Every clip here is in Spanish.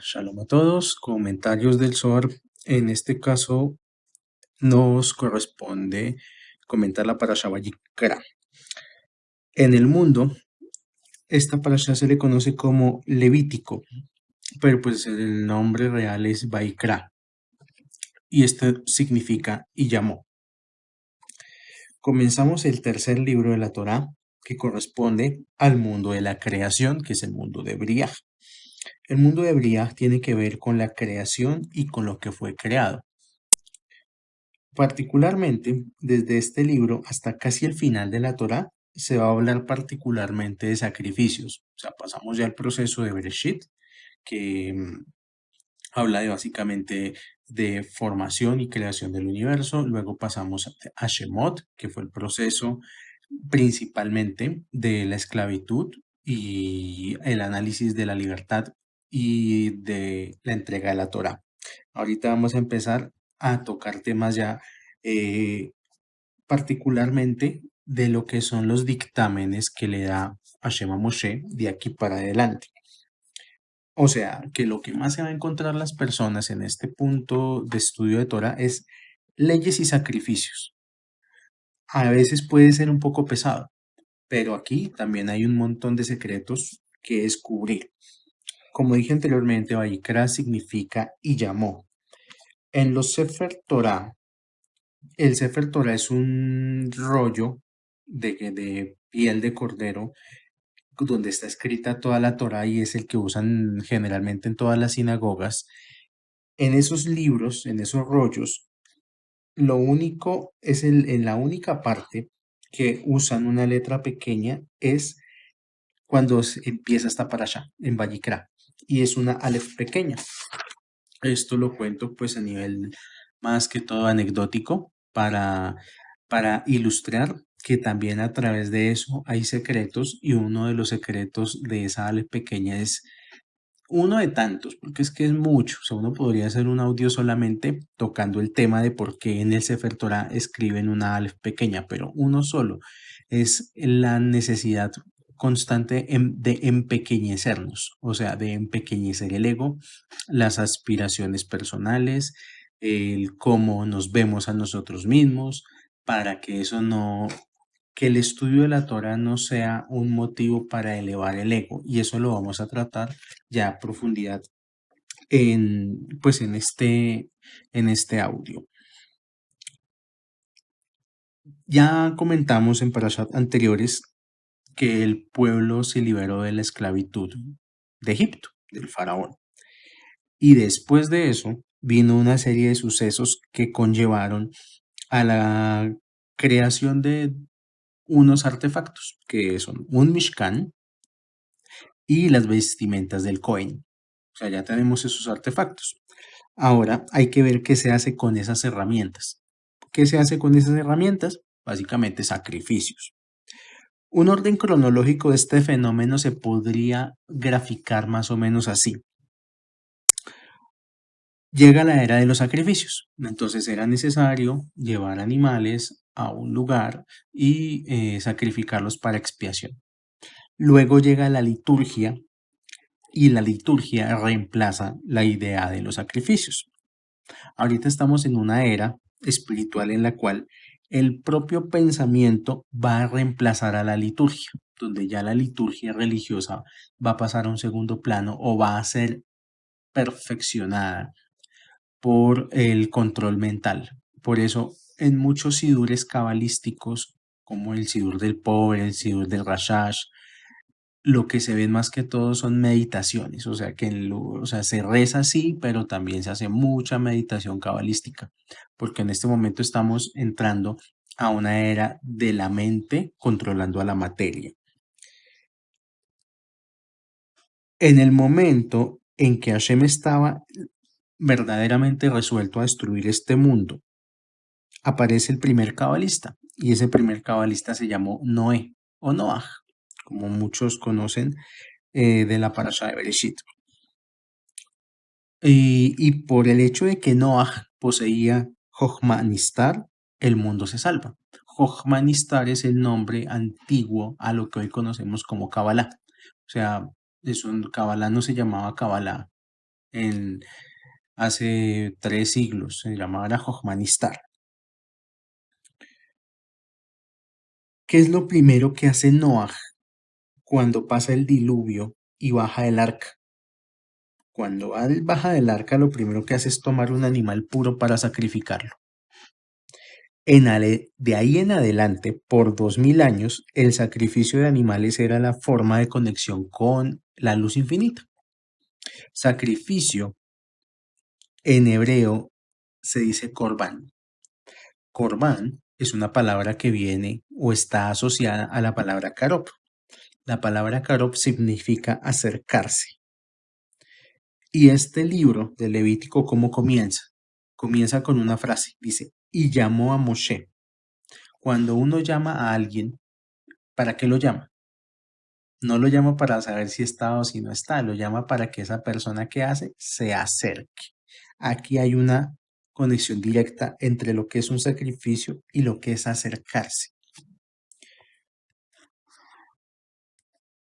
Shalom a todos, comentarios del Zohar. En este caso nos corresponde comentar la parasha Vayikra. En el mundo, esta parasha se le conoce como Levítico, pero pues el nombre real es Vayikra y esto significa y llamó. Comenzamos el tercer libro de la Torá, que corresponde al mundo de la creación, que es el mundo de Briah. El mundo de Briah tiene que ver con la creación y con lo que fue creado. Particularmente, desde este libro hasta casi el final de la Torá, se va a hablar particularmente de sacrificios. O sea, pasamos ya al proceso de Bereshit, que habla de básicamente de formación y creación del universo. Luego pasamos a Shemot, que fue el proceso principalmente de la esclavitud y el análisis de la libertad y de la entrega de la Torá. Ahorita vamos a empezar a tocar temas ya particularmente de lo que son los dictámenes que le da Hashem a Moshe de aquí para adelante. O sea, que lo que más se va a encontrar las personas en este punto de estudio de Torah es leyes y sacrificios. A veces puede ser un poco pesado, pero aquí también hay un montón de secretos que descubrir. Como dije anteriormente, Vayikra significa y llamó. En los Sefer Torah, el Sefer Torah es un rollo de piel de cordero donde está escrita toda la Torah y es el que usan generalmente en todas las sinagogas. En esos libros, en esos rollos, lo único es en la única parte que usan una letra pequeña es cuando empieza esta parasha en Vayikra y es una alef pequeña. Esto lo cuento pues a nivel más que todo anecdótico para ilustrar que también a través de eso hay secretos y uno de los secretos de esa alef pequeña es uno de tantos, porque es que es mucho. O sea, uno podría hacer un audio solamente tocando el tema de por qué en el Sefer Torah escriben una alef pequeña, pero uno solo es la necesidad constante de empequeñecernos, o sea, de empequeñecer el ego, las aspiraciones personales, el cómo nos vemos a nosotros mismos, para que eso no, que el estudio de la Torah no sea un motivo para elevar el ego, y eso lo vamos a tratar ya a profundidad pues en este audio. Ya comentamos en parashat anteriores que el pueblo se liberó de la esclavitud de Egipto, del faraón. Y después de eso vino una serie de sucesos que conllevaron a la creación de unos artefactos, que son un Mishkan y las vestimentas del Cohen. O sea, ya tenemos esos artefactos. Ahora hay que ver qué se hace con esas herramientas. ¿Qué se hace con esas herramientas? Básicamente sacrificios. Un orden cronológico de este fenómeno se podría graficar más o menos así. Llega la era de los sacrificios, entonces era necesario llevar animales a un lugar y sacrificarlos para expiación. Luego llega la liturgia y la liturgia reemplaza la idea de los sacrificios. Ahorita estamos en una era espiritual en la cual el propio pensamiento va a reemplazar a la liturgia, donde ya la liturgia religiosa va a pasar a un segundo plano o va a ser perfeccionada por el control mental. Por eso, en muchos sidures cabalísticos, como el sidur del pobre, el sidur del rashash, lo que se ven más que todo son meditaciones, o sea, se reza así, pero también se hace mucha meditación cabalística, porque en este momento estamos entrando a una era de la mente controlando a la materia. En el momento en que Hashem estaba verdaderamente resuelto a destruir este mundo, aparece el primer cabalista, y ese primer cabalista se llamó Noé, o Noah, como muchos conocen de la parasha de Bereshit. Y por el hecho de que Noah poseía Jochma Nistar, el mundo se salva. Jochma Nistar es el nombre antiguo a lo que hoy conocemos como Kabbalah. O sea, Kabbalah no se llamaba Kabbalah en, hace 3 siglos, se llamaba la Hojmanistar. ¿Qué es lo primero que hace Noah cuando pasa el diluvio y baja del arca? Cuando él baja del arca, lo primero que hace es tomar un animal puro para sacrificarlo. De ahí en adelante, por 2000 años, el sacrificio de animales era la forma de conexión con la luz infinita. Sacrificio en hebreo se dice corbán. Corbán es una palabra que viene o está asociada a la palabra karop. La palabra karop significa acercarse. Y este libro de Levítico, ¿cómo comienza? Comienza con una frase, dice, y llamó a Moshe. Cuando uno llama a alguien, ¿para qué lo llama? No lo llama para saber si está o si no está, lo llama para que esa persona que hace se acerque. Aquí hay una conexión directa entre lo que es un sacrificio y lo que es acercarse.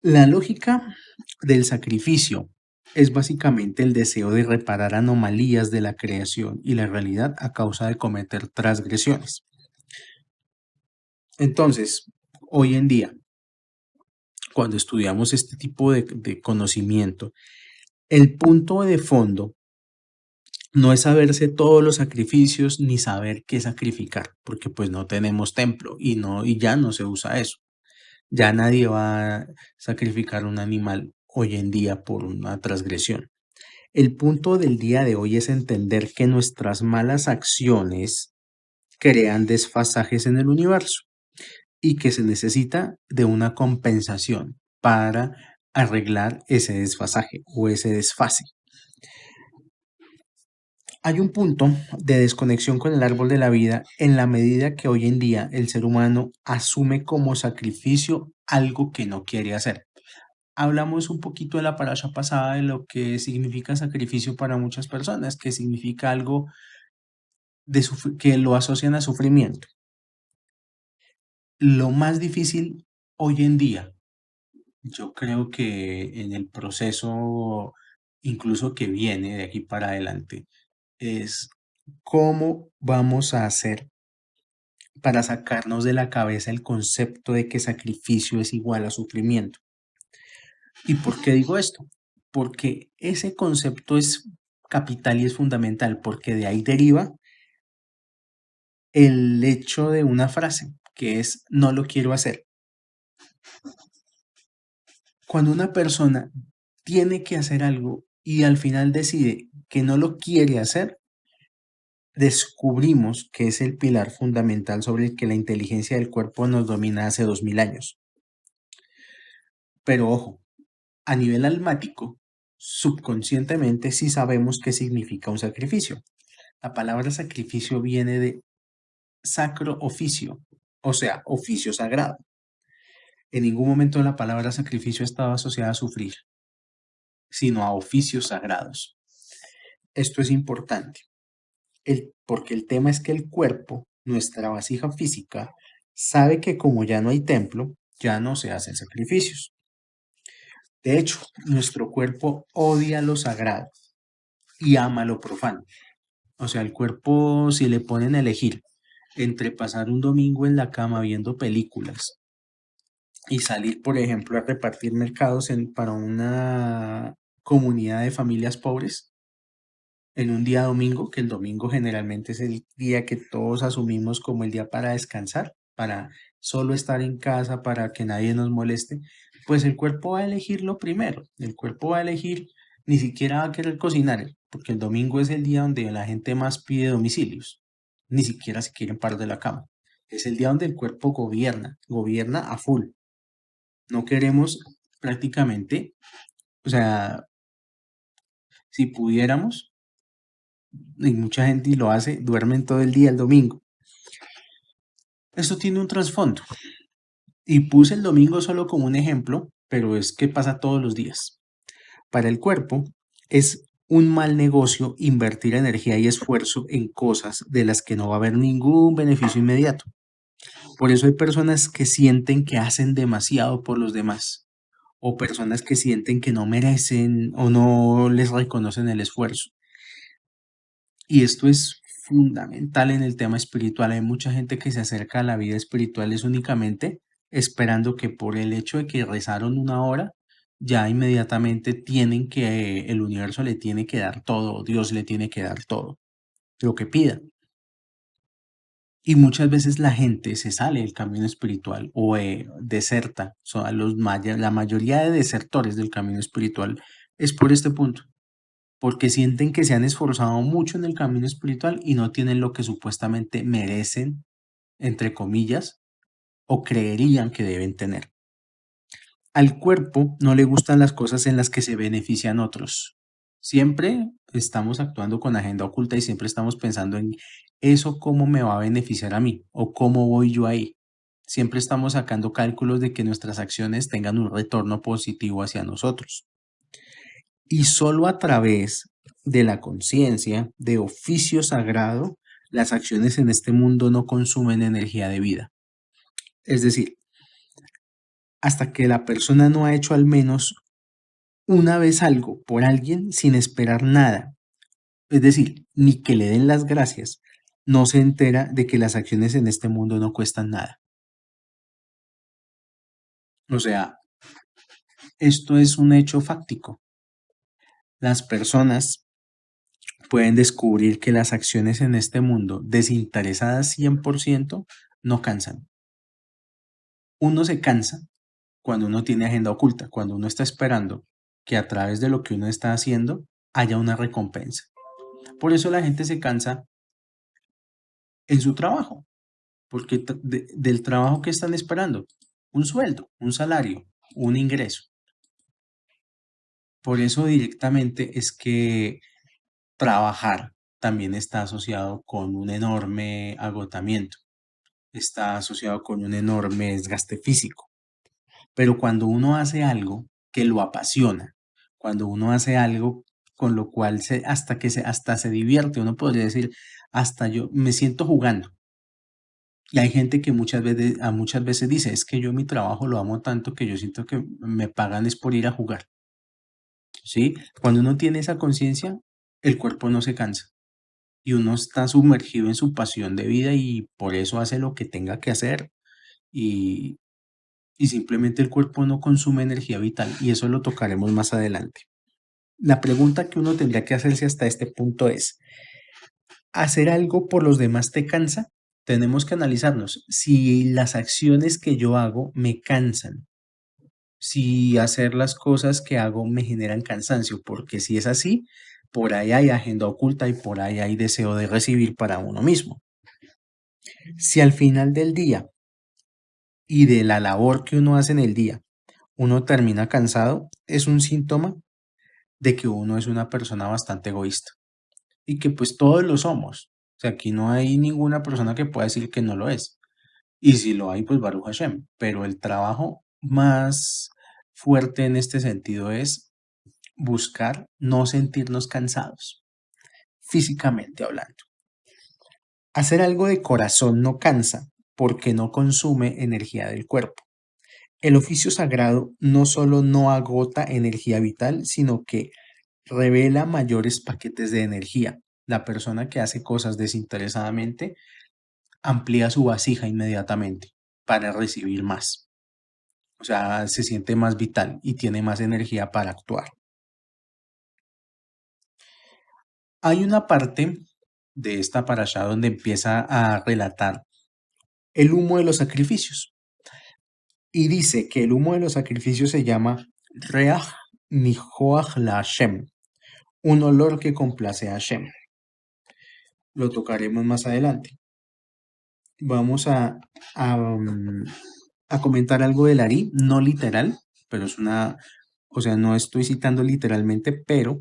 La lógica del sacrificio es básicamente el deseo de reparar anomalías de la creación y la realidad a causa de cometer transgresiones. Entonces, hoy en día, cuando estudiamos este tipo de conocimiento, el punto de fondo no es saberse todos los sacrificios ni saber qué sacrificar, porque pues no tenemos templo y ya no se usa eso. Ya nadie va a sacrificar un animal hoy en día por una transgresión. El punto del día de hoy es entender que nuestras malas acciones crean desfasajes en el universo y que se necesita de una compensación para arreglar ese desfasaje o ese desfase. Hay un punto de desconexión con el árbol de la vida en la medida que hoy en día el ser humano asume como sacrificio algo que no quiere hacer. Hablamos un poquito de la parasha pasada de lo que significa sacrificio para muchas personas, que significa algo que lo asocian a sufrimiento. Lo más difícil hoy en día, yo creo que en el proceso incluso que viene de aquí para adelante, es cómo vamos a hacer para sacarnos de la cabeza el concepto de que sacrificio es igual a sufrimiento. ¿Y por qué digo esto? Porque ese concepto es capital y es fundamental, porque de ahí deriva el hecho de una frase, que es no lo quiero hacer. Cuando una persona tiene que hacer algo y al final decide que no lo quiere hacer, descubrimos que es el pilar fundamental sobre el que la inteligencia del cuerpo nos domina hace 2000 años. Pero ojo, a nivel almático, subconscientemente sí sabemos qué significa un sacrificio. La palabra sacrificio viene de sacro oficio, o sea, oficio sagrado. En ningún momento la palabra sacrificio estaba asociada a sufrir, sino a oficios sagrados. Esto es importante, porque el tema es que el cuerpo, nuestra vasija física, sabe que como ya no hay templo, ya no se hacen sacrificios. De hecho, nuestro cuerpo odia lo sagrado y ama lo profano. O sea, el cuerpo, si le ponen a elegir entre pasar un domingo en la cama viendo películas y salir, por ejemplo, a repartir mercados para una comunidad de familias pobres en un día domingo, que el domingo generalmente es el día que todos asumimos como el día para descansar, para solo estar en casa, para que nadie nos moleste, pues el cuerpo va a elegir lo primero, el cuerpo va a elegir, ni siquiera va a querer cocinar, porque el domingo es el día donde la gente más pide domicilios, ni siquiera se quieren parar de la cama. Es el día donde el cuerpo gobierna a full. No queremos prácticamente, o sea, si pudiéramos, y mucha gente lo hace, duermen todo el día el domingo. Esto tiene un trasfondo. Y puse el domingo solo como un ejemplo, pero es que pasa todos los días. Para el cuerpo es un mal negocio invertir energía y esfuerzo en cosas de las que no va a haber ningún beneficio inmediato. Por eso hay personas que sienten que hacen demasiado por los demás o personas que sienten que no merecen o no les reconocen el esfuerzo. Y esto es fundamental en el tema espiritual. Hay mucha gente que se acerca a la vida espiritual es únicamente esperando que por el hecho de que rezaron una hora, ya inmediatamente tienen que, el universo le tiene que dar todo, Dios le tiene que dar todo, lo que pida. Y muchas veces la gente se sale del camino espiritual o deserta. Son la mayoría de desertores del camino espiritual es por este punto, porque sienten que se han esforzado mucho en el camino espiritual y no tienen lo que supuestamente merecen, entre comillas, o creerían que deben tener. Al cuerpo no le gustan las cosas en las que se benefician otros. Siempre estamos actuando con agenda oculta y siempre estamos pensando en eso cómo me va a beneficiar a mí o cómo voy yo ahí. Siempre estamos sacando cálculos de que nuestras acciones tengan un retorno positivo hacia nosotros. Y solo a través de la conciencia, de oficio sagrado, las acciones en este mundo no consumen energía de vida. Es decir, hasta que la persona no ha hecho al menos una vez algo por alguien sin esperar nada, es decir, ni que le den las gracias, no se entera de que las acciones en este mundo no cuestan nada. O sea, esto es un hecho fáctico. Las personas pueden descubrir que las acciones en este mundo, desinteresadas 100%, no cansan. Uno se cansa cuando uno tiene agenda oculta, cuando uno está esperando que a través de lo que uno está haciendo haya una recompensa. Por eso la gente se cansa en su trabajo, porque del trabajo que están esperando, un sueldo, un salario, un ingreso. Por eso directamente es que trabajar también está asociado con un enorme agotamiento, está asociado con un enorme desgaste físico. Pero cuando uno hace algo que lo apasiona, cuando uno hace algo con lo cual hasta se divierte, uno podría decir, hasta yo me siento jugando. Y hay gente que muchas veces dice, es que yo mi trabajo lo amo tanto que yo siento que me pagan es por ir a jugar. ¿Sí? Cuando uno tiene esa conciencia, el cuerpo no se cansa y uno está sumergido en su pasión de vida y por eso hace lo que tenga que hacer y, y simplemente el cuerpo no consume energía vital y eso lo tocaremos más adelante. La pregunta que uno tendría que hacerse hasta este punto es, ¿hacer algo por los demás te cansa? Tenemos que analizarnos si las acciones que yo hago me cansan, si hacer las cosas que hago me generan cansancio, porque si es así, por ahí hay agenda oculta y por ahí hay deseo de recibir para uno mismo. Si al final del día y de la labor que uno hace en el día, uno termina cansado, es un síntoma de que uno es una persona bastante egoísta y que pues todos lo somos. O sea, aquí no hay ninguna persona que pueda decir que no lo es. Y si lo hay, pues Baruch Hashem. Pero el trabajo más fuerte en este sentido es buscar no sentirnos cansados, físicamente hablando. Hacer algo de corazón no cansa porque no consume energía del cuerpo. El oficio sagrado no solo no agota energía vital, sino que revela mayores paquetes de energía. La persona que hace cosas desinteresadamente amplía su vasija inmediatamente para recibir más. O sea, se siente más vital y tiene más energía para actuar. Hay una parte de esta parasha donde empieza a relatar el humo de los sacrificios y dice que el humo de los sacrificios se llama Reach Nihoach la Hashem, un olor que complace a Hashem. Lo tocaremos más adelante. Vamos a comentar algo del Ari, no literal, pero es o sea, no estoy citando literalmente, pero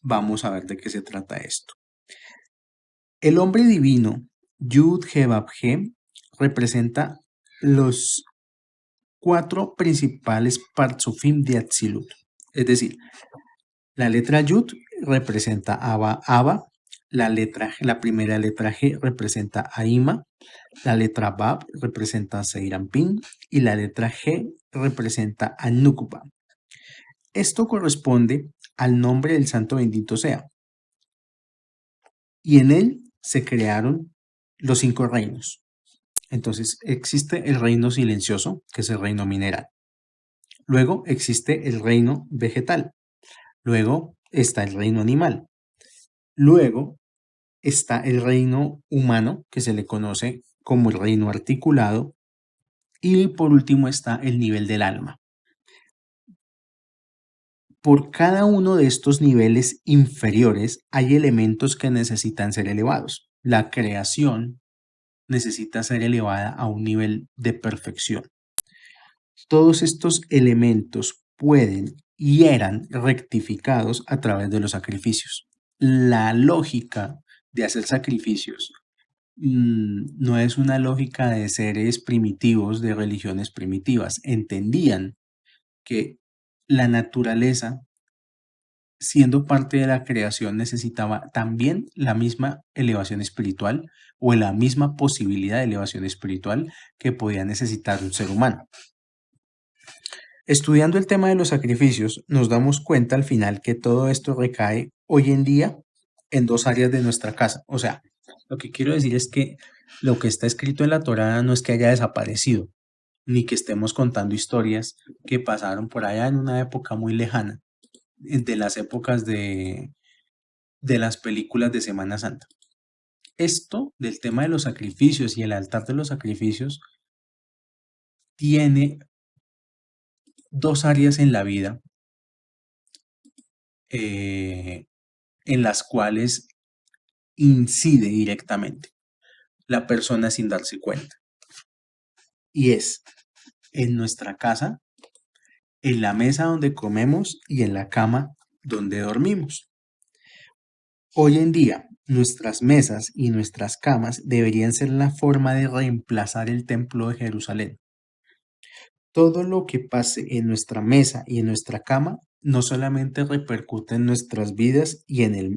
vamos a ver de qué se trata esto. El hombre divino, Yud He Vav He, representa los 4 principales partsufim de Atzilut. Es decir, la letra Yud representa Abba, la primera letra G representa a Ima, la letra Vav representa a Seirampin y la letra G representa a Nukba. Esto corresponde al nombre del santo bendito sea. Y en él se crearon los 5 reinos. Entonces existe el reino silencioso, que es el reino mineral. Luego existe el reino vegetal. Luego está el reino animal. Luego está el reino humano, que se le conoce como el reino articulado. Y por último está el nivel del alma. Por cada uno de estos niveles inferiores hay elementos que necesitan ser elevados. La creación necesita ser elevada a un nivel de perfección. Todos estos elementos pueden y eran rectificados a través de los sacrificios. La lógica de hacer sacrificios no es una lógica de seres primitivos, de religiones primitivas. Entendían que la naturaleza, siendo parte de la creación, necesitaba también la misma elevación espiritual o la misma posibilidad de elevación espiritual que podía necesitar un ser humano. Estudiando el tema de los sacrificios, nos damos cuenta al final que todo esto recae hoy en día en 2 áreas de nuestra casa. O sea, lo que quiero decir es que lo que está escrito en la Torá no es que haya desaparecido, ni que estemos contando historias que pasaron por allá en una época muy lejana, de las épocas de las películas de Semana Santa. Esto del tema de los sacrificios y el altar de los sacrificios tiene 2 áreas en la vida en las cuales incide directamente la persona sin darse cuenta. Y es en nuestra casa, en la mesa donde comemos y en la cama donde dormimos. Hoy en día, nuestras mesas y nuestras camas deberían ser la forma de reemplazar el templo de Jerusalén. Todo lo que pase en nuestra mesa y en nuestra cama no solamente repercute en nuestras vidas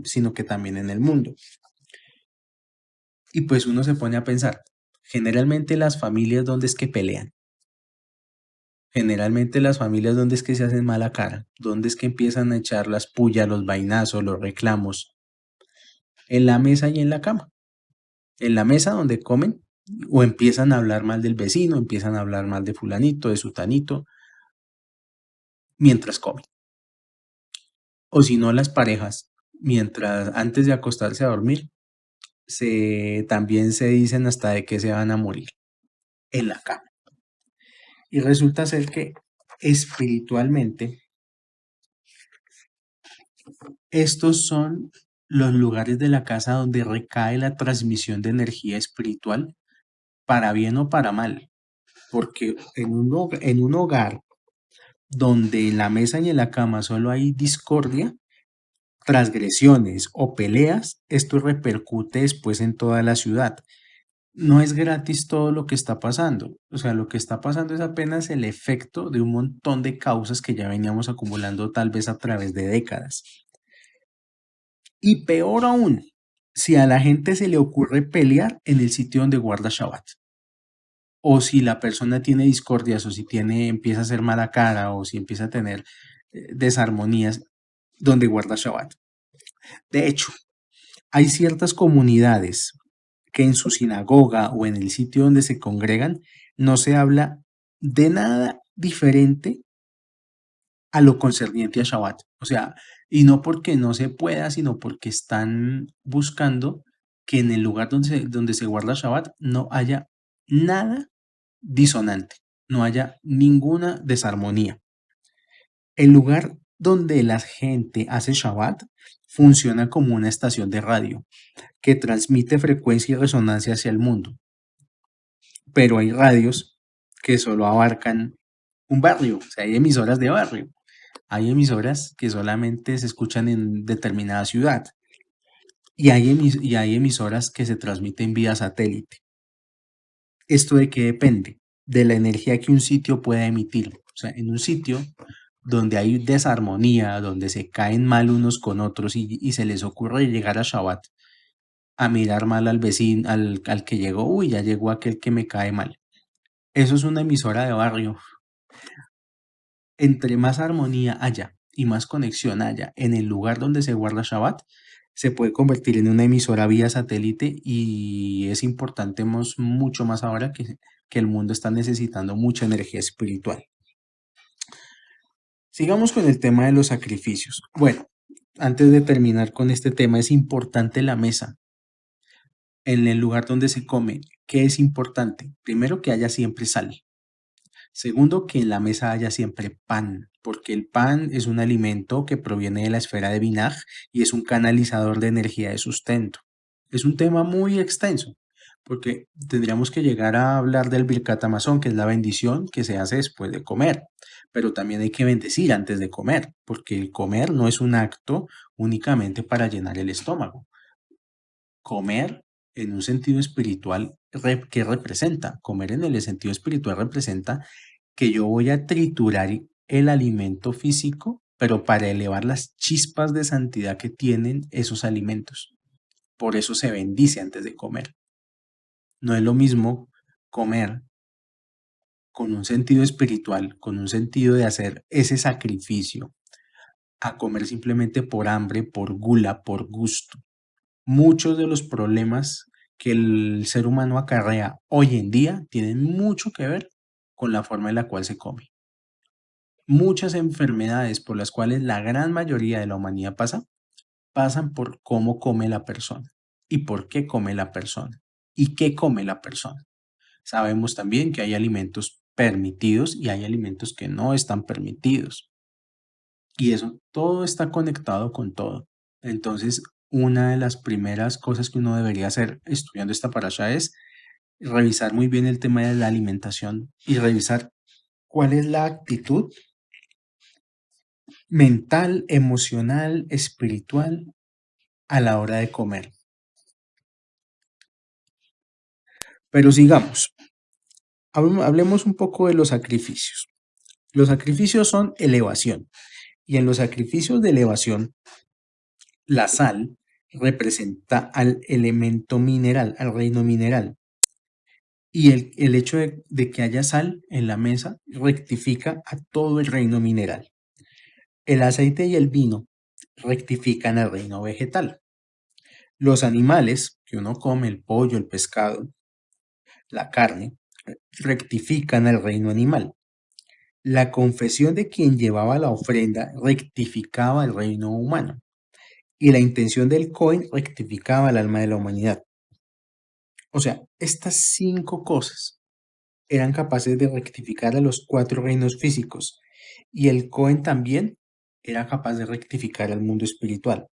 sino que también en el mundo. Y pues uno se pone a pensar, generalmente las familias donde es que pelean, generalmente las familias donde es que se hacen mala cara, donde es que empiezan a echar las pullas, los vainazos, los reclamos, en la mesa y en la cama. En la mesa donde comen o empiezan a hablar mal del vecino, empiezan a hablar mal de fulanito, de sutanito, mientras comen. O si no, las parejas, mientras antes de acostarse a dormir, también se dicen hasta de que se van a morir en la cama. Y resulta ser que espiritualmente estos son los lugares de la casa donde recae la transmisión de energía espiritual para bien o para mal. Porque en un hogar donde en la mesa y en la cama solo hay discordia, transgresiones o peleas, esto repercute después en toda la ciudad. No es gratis todo lo que está pasando. O sea, lo que está pasando es apenas el efecto de un montón de causas que ya veníamos acumulando tal vez a través de décadas. Y peor aún, si a la gente se le ocurre pelear en el sitio donde guarda Shabbat. O si la persona tiene discordias, o si empieza a hacer mala cara, o si empieza a tener desarmonías donde guarda Shabbat. De hecho, hay ciertas comunidades que en su sinagoga o en el sitio donde se congregan no se habla de nada diferente a lo concerniente a Shabbat. O sea, y no porque no se pueda, sino porque están buscando que en el lugar donde se guarda Shabbat no haya nada disonante, no haya ninguna desarmonía. El lugar donde la gente hace Shabbat funciona como una estación de radio que transmite frecuencia y resonancia hacia el mundo. Pero hay radios que solo abarcan un barrio, o sea, hay emisoras de barrio. Hay emisoras que solamente se escuchan en determinada ciudad y hay emisoras que se transmiten vía satélite. ¿Esto de qué depende? De la energía que un sitio pueda emitir. O sea, en un sitio donde hay desarmonía, donde se caen mal unos con otros y se les ocurre llegar a Shabbat a mirar mal al vecino, al que llegó, uy, ya llegó aquel que me cae mal. Eso es una emisora de barrio. Entre más armonía haya y más conexión haya en el lugar donde se guarda Shabbat, se puede convertir en una emisora vía satélite y es importante mucho más ahora que el mundo está necesitando mucha energía espiritual. Sigamos con el tema de los sacrificios. Bueno, antes de terminar con este tema, es importante la mesa en el lugar donde se come. ¿Qué es importante? Primero, que haya siempre sal. Segundo, que en la mesa haya siempre pan, porque el pan es un alimento que proviene de la esfera de Binaj y es un canalizador de energía de sustento. Es un tema muy extenso, porque tendríamos que llegar a hablar del Birkat Hamazon, que es la bendición que se hace después de comer, pero también hay que bendecir antes de comer, porque el comer no es un acto únicamente para llenar el estómago. Comer en un sentido espiritual, ¿qué representa? Comer en el sentido espiritual representa que yo voy a triturar el alimento físico, pero para elevar las chispas de santidad que tienen esos alimentos. Por eso se bendice antes de comer. No es lo mismo comer con un sentido espiritual, con un sentido de hacer ese sacrificio, a comer simplemente por hambre, por gula, por gusto. Muchos de los problemas que el ser humano acarrea hoy en día tienen mucho que ver con la forma en la cual se come. Muchas enfermedades por las cuales la gran mayoría de la humanidad pasan por cómo come la persona y por qué come la persona y qué come la persona. Sabemos también que hay alimentos permitidos y hay alimentos que no están permitidos. Y eso todo está conectado con todo. Entonces, una de las primeras cosas que uno debería hacer estudiando esta parasha es revisar muy bien el tema de la alimentación y revisar cuál es la actitud mental, emocional, espiritual a la hora de comer. Pero sigamos, hablemos un poco de los sacrificios. Los sacrificios son elevación y en los sacrificios de elevación, la sal representa al elemento mineral, al reino mineral. Y el hecho de que haya sal en la mesa rectifica a todo el reino mineral. El aceite y el vino rectifican al reino vegetal. Los animales que uno come, el pollo, el pescado, la carne, rectifican al reino animal. La confesión de quien llevaba la ofrenda rectificaba el reino humano. Y la intención del Cohen rectificaba el alma de la humanidad. O sea, estas 5 cosas eran capaces de rectificar a los 4 reinos físicos. Y el Cohen también era capaz de rectificar al mundo espiritual,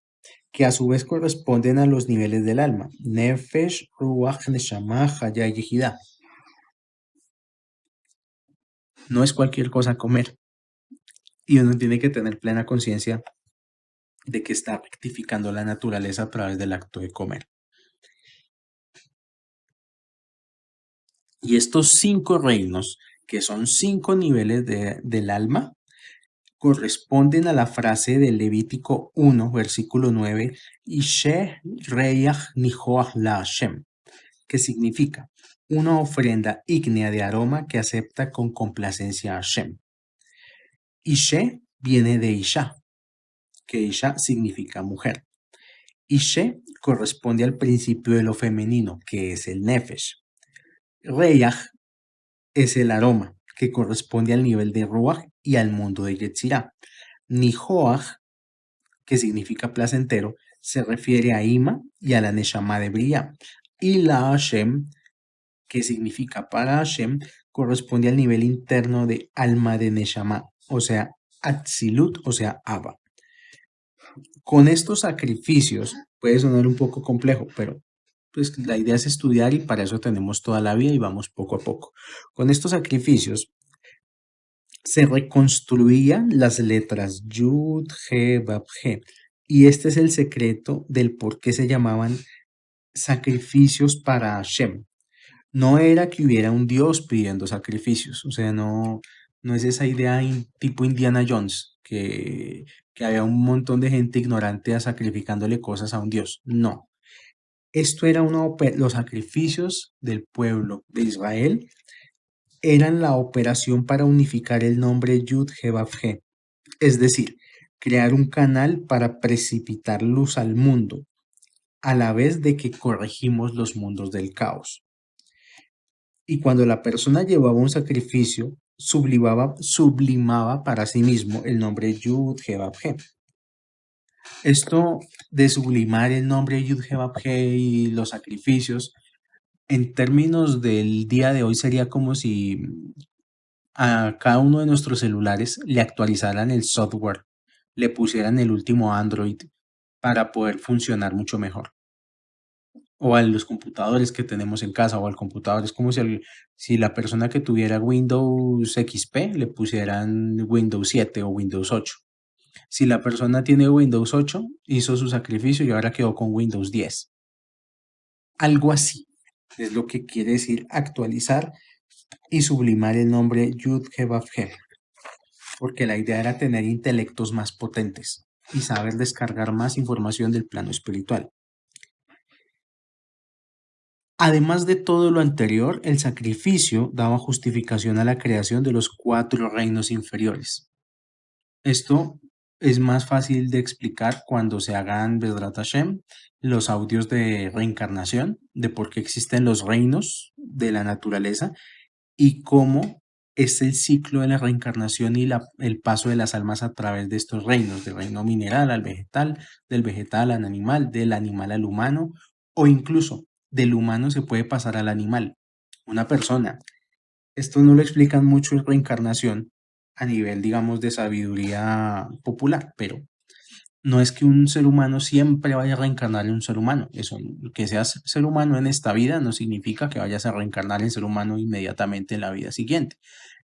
que a su vez corresponden a los niveles del alma, Nefesh, Ruach, Neshama, Haya y Yehidá. No es cualquier cosa comer, y uno tiene que tener plena conciencia de que está rectificando la naturaleza a través del acto de comer. Y estos 5 reinos, que son 5 niveles del alma, corresponden a la frase del Levítico 1, versículo 9, Ishe Reach Nihoach la Hashem, que significa una ofrenda ígnea de aroma que acepta con complacencia a Hashem. Ishe viene de Isha, que Isha significa mujer. Ishe corresponde al principio de lo femenino, que es el Nefesh. Reach es el aroma, que corresponde al nivel de Ruach y al mundo de Yetzirah. Nihoach, que significa placentero, se refiere a Ima y a la Neshama de Briah. Y la Hashem, que significa para Hashem, corresponde al nivel interno de alma de Neshama, o sea, Atzilut, o sea, Abba. Con estos sacrificios, puede sonar un poco complejo, pero pues la idea es estudiar y para eso tenemos toda la vida y vamos poco a poco. Con estos sacrificios se reconstruían las letras Yud, He, Vav, He. Y este es el secreto del por qué se llamaban sacrificios para Hashem. No era que hubiera un Dios pidiendo sacrificios, o sea, no es esa idea tipo Indiana Jones, que había un montón de gente ignorante sacrificándole cosas a un Dios. No, esto era los sacrificios del pueblo de Israel eran la operación para unificar el nombre Yud He Vav He. Es decir, crear un canal para precipitar luz al mundo, a la vez de que corregimos los mundos del caos. Y cuando la persona llevaba un sacrificio, sublimaba para sí mismo el nombre Yud He Vav He. Esto de sublimar el nombre Yud He Vav He y los sacrificios, en términos del día de hoy, sería como si a cada uno de nuestros celulares le actualizaran el software, le pusieran el último Android para poder funcionar mucho mejor. O a los computadores que tenemos en casa o al computador. Es como si la persona que tuviera Windows XP le pusieran Windows 7 o Windows 8. Si la persona tiene Windows 8, hizo su sacrificio y ahora quedó con Windows 10. Algo así es lo que quiere decir actualizar y sublimar el nombre Yud He Vav He, porque la idea era tener intelectos más potentes y saber descargar más información del plano espiritual. Además de todo lo anterior, el sacrificio daba justificación a la creación de los 4 reinos inferiores. Esto es más fácil de explicar cuando se hagan Bezrat Hashem, los audios de reencarnación, de por qué existen los reinos de la naturaleza y cómo es el ciclo de la reencarnación y el paso de las almas a través de estos reinos, del reino mineral al vegetal, del vegetal al animal, del animal al humano, o incluso del humano se puede pasar al animal. Una persona. Esto no lo explican mucho en reencarnación a nivel, digamos, de sabiduría popular, pero no es que un ser humano siempre vaya a reencarnar en un ser humano. Eso, que seas ser humano en esta vida no significa que vayas a reencarnar en ser humano inmediatamente en la vida siguiente.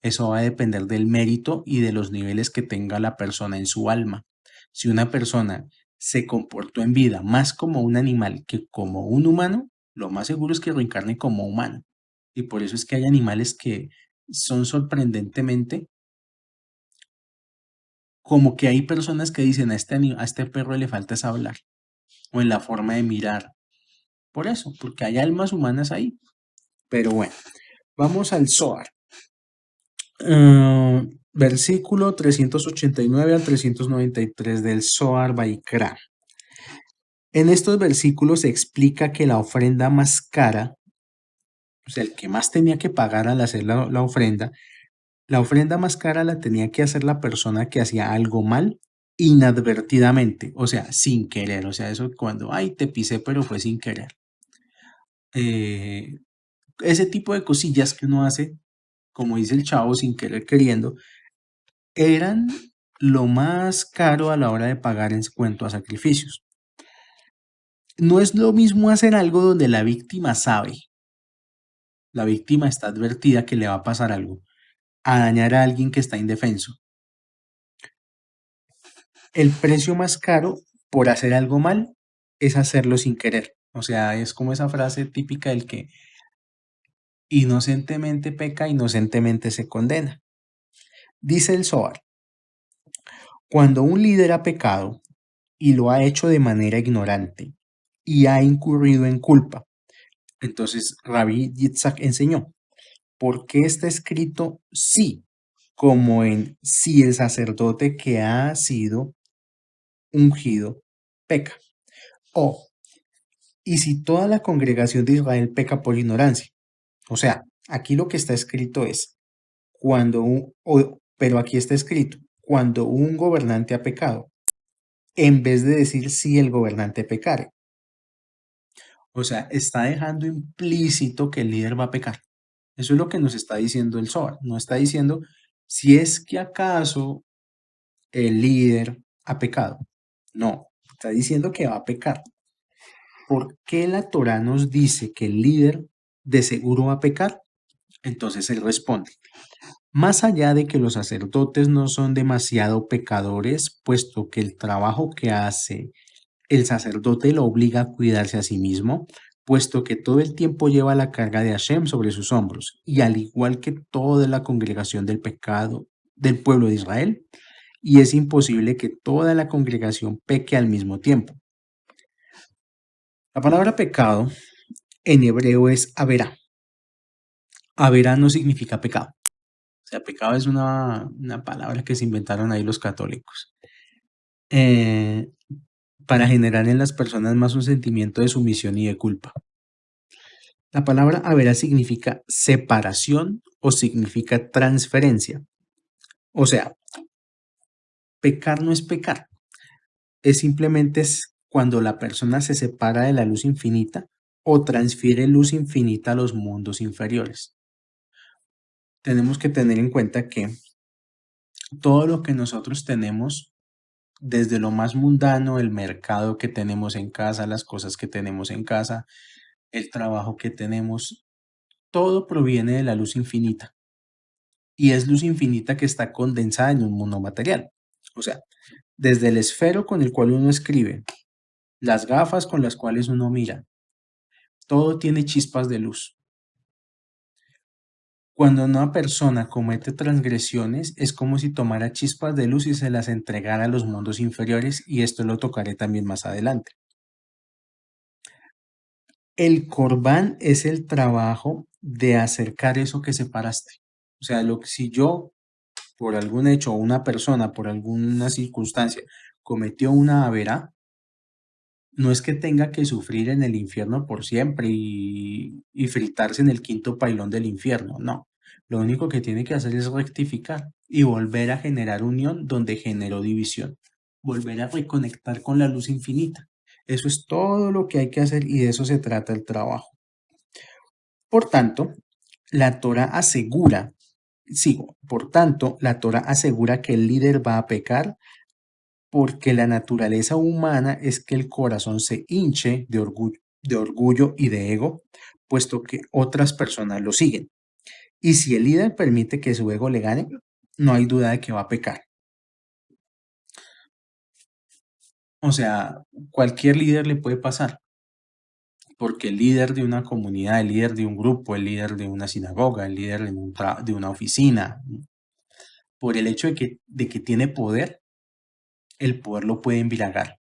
Eso va a depender del mérito y de los niveles que tenga la persona en su alma. Si una persona se comportó en vida más como un animal que como un humano, lo más seguro es que reencarne como humano. Y por eso es que hay animales que son sorprendentemente como que hay personas que dicen a este perro le falta es hablar o en la forma de mirar. Por eso, porque hay almas humanas ahí. Pero bueno, vamos al Zohar. Versículo 389 al 393 del Zohar Baikra. En estos versículos se explica que la ofrenda más cara, o sea, el que más tenía que pagar al hacer la ofrenda, la ofrenda más cara la tenía que hacer la persona que hacía algo mal inadvertidamente, o sea, sin querer, o sea, eso cuando, ay, te pisé, pero fue sin querer. Eh, ese tipo de cosillas que uno hace, como dice el chavo, sin querer queriendo, eran lo más caro a la hora de pagar en cuanto a sacrificios. No es lo mismo hacer algo donde la víctima sabe, la víctima está advertida que le va a pasar algo, a dañar a alguien que está indefenso. El precio más caro por hacer algo mal es hacerlo sin querer. O sea, es como esa frase típica del que inocentemente peca, inocentemente se condena. Dice el Zohar, cuando un líder ha pecado y lo ha hecho de manera ignorante y ha incurrido en culpa, entonces Rabbi Yitzhak enseñó, ¿por qué está escrito sí? Como en si el sacerdote que ha sido ungido peca. O y si toda la congregación de Israel peca por ignorancia. O sea, aquí lo que está escrito es, pero aquí está escrito, cuando un gobernante ha pecado, en vez de decir si el gobernante pecare. O sea, está dejando implícito que el líder va a pecar. Eso es lo que nos está diciendo el Zohar. No está diciendo si es que acaso el líder ha pecado. No, está diciendo que va a pecar. ¿Por qué la Torá nos dice que el líder de seguro va a pecar? Entonces él responde, más allá de que los sacerdotes no son demasiado pecadores, puesto que el trabajo que hace el sacerdote lo obliga a cuidarse a sí mismo, puesto que todo el tiempo lleva la carga de Hashem sobre sus hombros, y al igual que toda la congregación del pecado del pueblo de Israel, y es imposible que toda la congregación peque al mismo tiempo. La palabra pecado en hebreo es averá. Averá no significa pecado. O sea, pecado es una palabra que se inventaron ahí los católicos. eh, para generar en las personas más un sentimiento de sumisión y de culpa. La palabra haberá significa separación o significa transferencia. O sea, pecar no es pecar, es simplemente cuando la persona se separa de la luz infinita o transfiere luz infinita a los mundos inferiores. Tenemos que tener en cuenta que todo lo que nosotros tenemos, desde lo más mundano, el mercado que tenemos en casa, las cosas que tenemos en casa, el trabajo que tenemos, todo proviene de la luz infinita. Y es luz infinita que está condensada en un mundo material. O sea, desde el esfero con el cual uno escribe, las gafas con las cuales uno mira, todo tiene chispas de luz. Cuando una persona comete transgresiones, es como si tomara chispas de luz y se las entregara a los mundos inferiores, y esto lo tocaré también más adelante. El corbán es el trabajo de acercar eso que separaste. O sea, si yo, por algún hecho, o una persona, por alguna circunstancia, cometió una avera, no es que tenga que sufrir en el infierno por siempre y fritarse en el quinto pailón del infierno, no. Lo único que tiene que hacer es rectificar y volver a generar unión donde generó división, volver a reconectar con la luz infinita. Eso es todo lo que hay que hacer y de eso se trata el trabajo. Por tanto, la Torah asegura, por tanto, la Torah asegura que el líder va a pecar porque la naturaleza humana es que el corazón se hinche de orgullo y de ego, puesto que otras personas lo siguen. Y si el líder permite que su ego le gane, no hay duda de que va a pecar. O sea, cualquier líder le puede pasar, porque el líder de una comunidad, el líder de un grupo, el líder de una sinagoga, el líder de una oficina, por el hecho de que tiene poder, el poder lo puede embriagar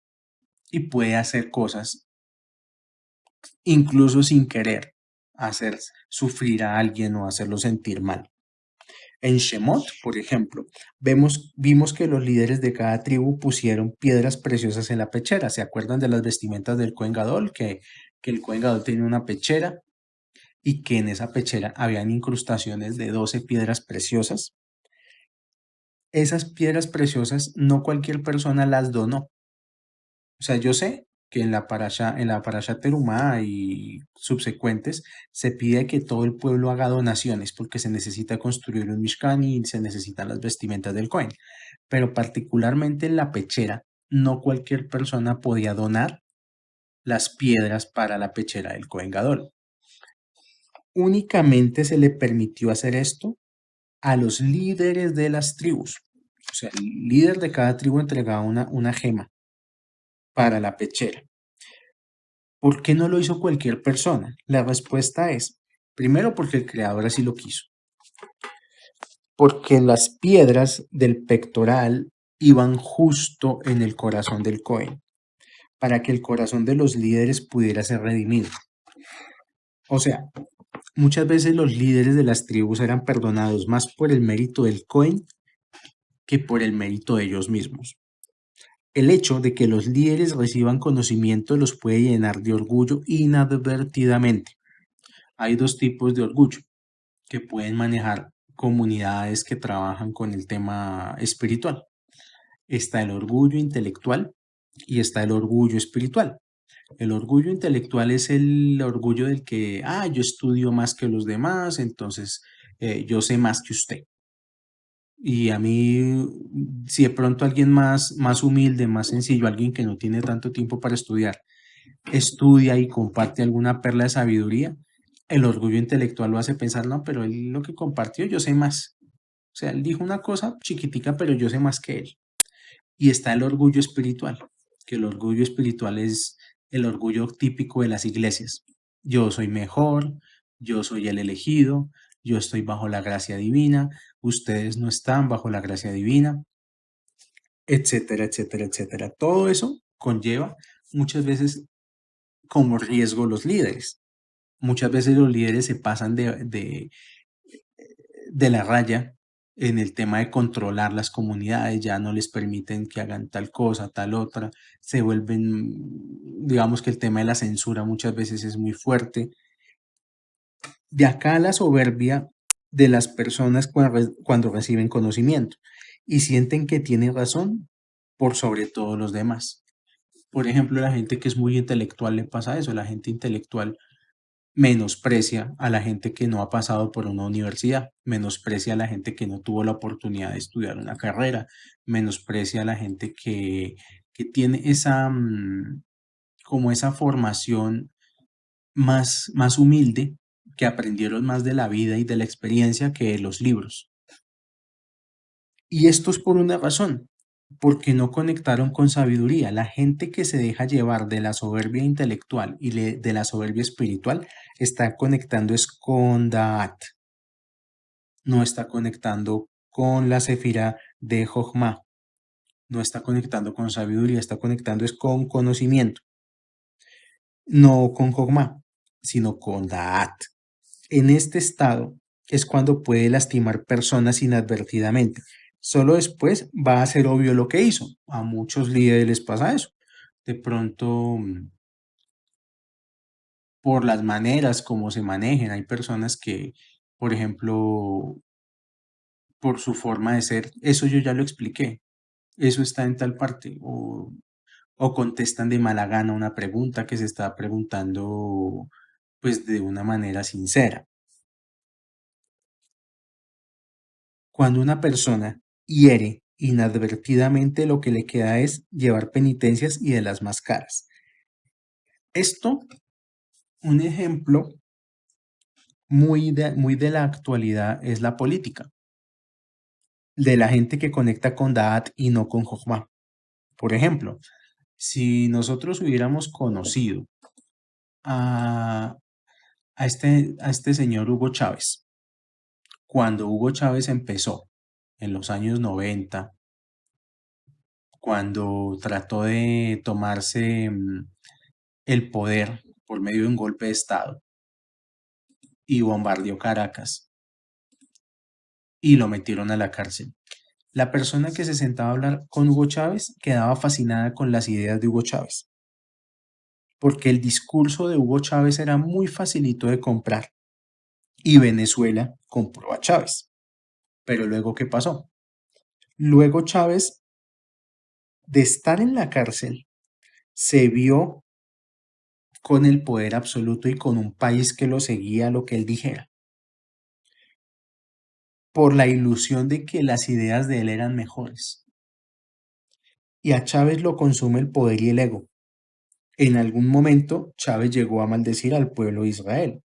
y puede hacer cosas incluso sin querer, hacer sufrir a alguien o hacerlo sentir mal. En Shemot, por ejemplo, vimos que los líderes de cada tribu pusieron piedras preciosas en la pechera. ¿Se acuerdan de las vestimentas del Cohen Gadol? Que el Cohen Gadol tenía una pechera y que en esa pechera habían incrustaciones de 12 piedras preciosas. Esas piedras preciosas no cualquier persona las donó. O sea, yo sé que en la parasha Terumá y subsecuentes se pide que todo el pueblo haga donaciones porque se necesita construir un Mishkan y se necesitan las vestimentas del Cohen. Pero particularmente en la pechera, no cualquier persona podía donar las piedras para la pechera del Cohen Gadol. Únicamente se le permitió hacer esto a los líderes de las tribus. O sea, el líder de cada tribu entregaba una gema para la pechera. ¿Por qué no lo hizo cualquier persona? La respuesta es, primero, porque el creador así lo quiso, porque las piedras del pectoral iban justo en el corazón del Cohen, para que el corazón de los líderes pudiera ser redimido. O sea, muchas veces los líderes de las tribus eran perdonados más por el mérito del Cohen que por el mérito de ellos mismos. El hecho de que los líderes reciban conocimiento los puede llenar de orgullo inadvertidamente. Hay dos tipos de orgullo que pueden manejar comunidades que trabajan con el tema espiritual. Está el orgullo intelectual y está el orgullo espiritual. El orgullo intelectual es el orgullo del que, yo estudio más que los demás, entonces yo sé más que usted. Y a mí, si de pronto alguien más humilde, más sencillo, alguien que no tiene tanto tiempo para estudiar, estudia y comparte alguna perla de sabiduría, el orgullo intelectual lo hace pensar, no, pero él lo que compartió, yo sé más. O sea, él dijo una cosa chiquitica, pero yo sé más que él. Y está el orgullo espiritual, que el orgullo espiritual es el orgullo típico de las iglesias. Yo soy mejor, yo soy el elegido, yo estoy bajo la gracia divina, ustedes no están bajo la gracia divina, etcétera, etcétera, etcétera. Todo eso conlleva muchas veces como riesgo los líderes. Muchas veces los líderes se pasan de la raya en el tema de controlar las comunidades, ya no les permiten que hagan tal cosa, tal otra, se vuelven, digamos que el tema de la censura muchas veces es muy fuerte. De acá la soberbia de las personas cuando reciben conocimiento y sienten que tienen razón por sobre todos los demás. Por ejemplo, la gente que es muy intelectual le pasa eso, la gente intelectual menosprecia a la gente que no ha pasado por una universidad, menosprecia a la gente que no tuvo la oportunidad de estudiar una carrera, menosprecia a la gente que tiene esa, como esa formación más humilde, que aprendieron más de la vida y de la experiencia que de los libros. Y esto es por una razón, porque no conectaron con sabiduría. La gente que se deja llevar de la soberbia intelectual y de la soberbia espiritual está conectando es con Da'at, no está conectando con la Sefira de Jochma, no está conectando con sabiduría, está conectando es con conocimiento, no con Jochma, sino con Da'at. En este estado es cuando puede lastimar personas inadvertidamente. Solo después va a ser obvio lo que hizo. A muchos líderes les pasa eso. De pronto, por las maneras como se manejen, hay personas que, por ejemplo, por su forma de ser, eso yo ya lo expliqué, eso está en tal parte, o contestan de mala gana una pregunta que se está preguntando pues de una manera sincera. Cuando una persona hiere inadvertidamente, lo que le queda es llevar penitencias y de las más caras. Esto, un ejemplo muy de la actualidad es la política, de la gente que conecta con Da'at y no con Jochma. Por ejemplo, si nosotros hubiéramos conocido a, a este señor Hugo Chávez, cuando Hugo Chávez empezó en los años 90, cuando trató de tomarse el poder por medio de un golpe de Estado y bombardeó Caracas y lo metieron a la cárcel. La persona que se sentaba a hablar con Hugo Chávez quedaba fascinada con las ideas de Hugo Chávez, porque el discurso de Hugo Chávez era muy facilito de comprar y Venezuela compró a Chávez. Pero luego, ¿qué pasó? Luego Chávez, de estar en la cárcel, se vio con el poder absoluto y con un país que lo seguía lo que él dijera, por la ilusión de que las ideas de él eran mejores. Y a Chávez lo consume el poder y el ego. En algún momento, Chávez llegó a maldecir al pueblo de Israel.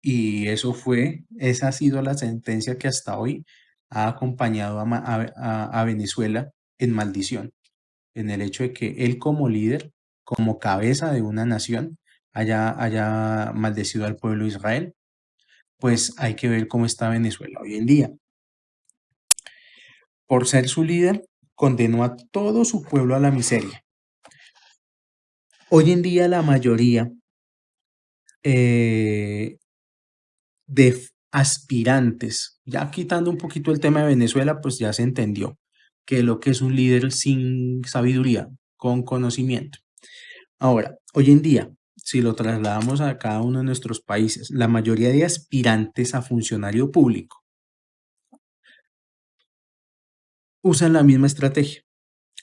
Y esa ha sido la sentencia que hasta hoy ha acompañado a Venezuela en maldición, en el hecho de que él como líder, como cabeza de una nación, haya maldecido al pueblo de Israel. Pues hay que ver cómo está Venezuela hoy en día. Por ser su líder, condenó a todo su pueblo a la miseria. Hoy en día la mayoría eh, de aspirantes, ya quitando un poquito el tema de Venezuela, pues ya se entendió que lo que es un líder sin sabiduría, con conocimiento. Ahora, hoy en día, si lo trasladamos a cada uno de nuestros países, la mayoría de aspirantes a funcionario público usan la misma estrategia.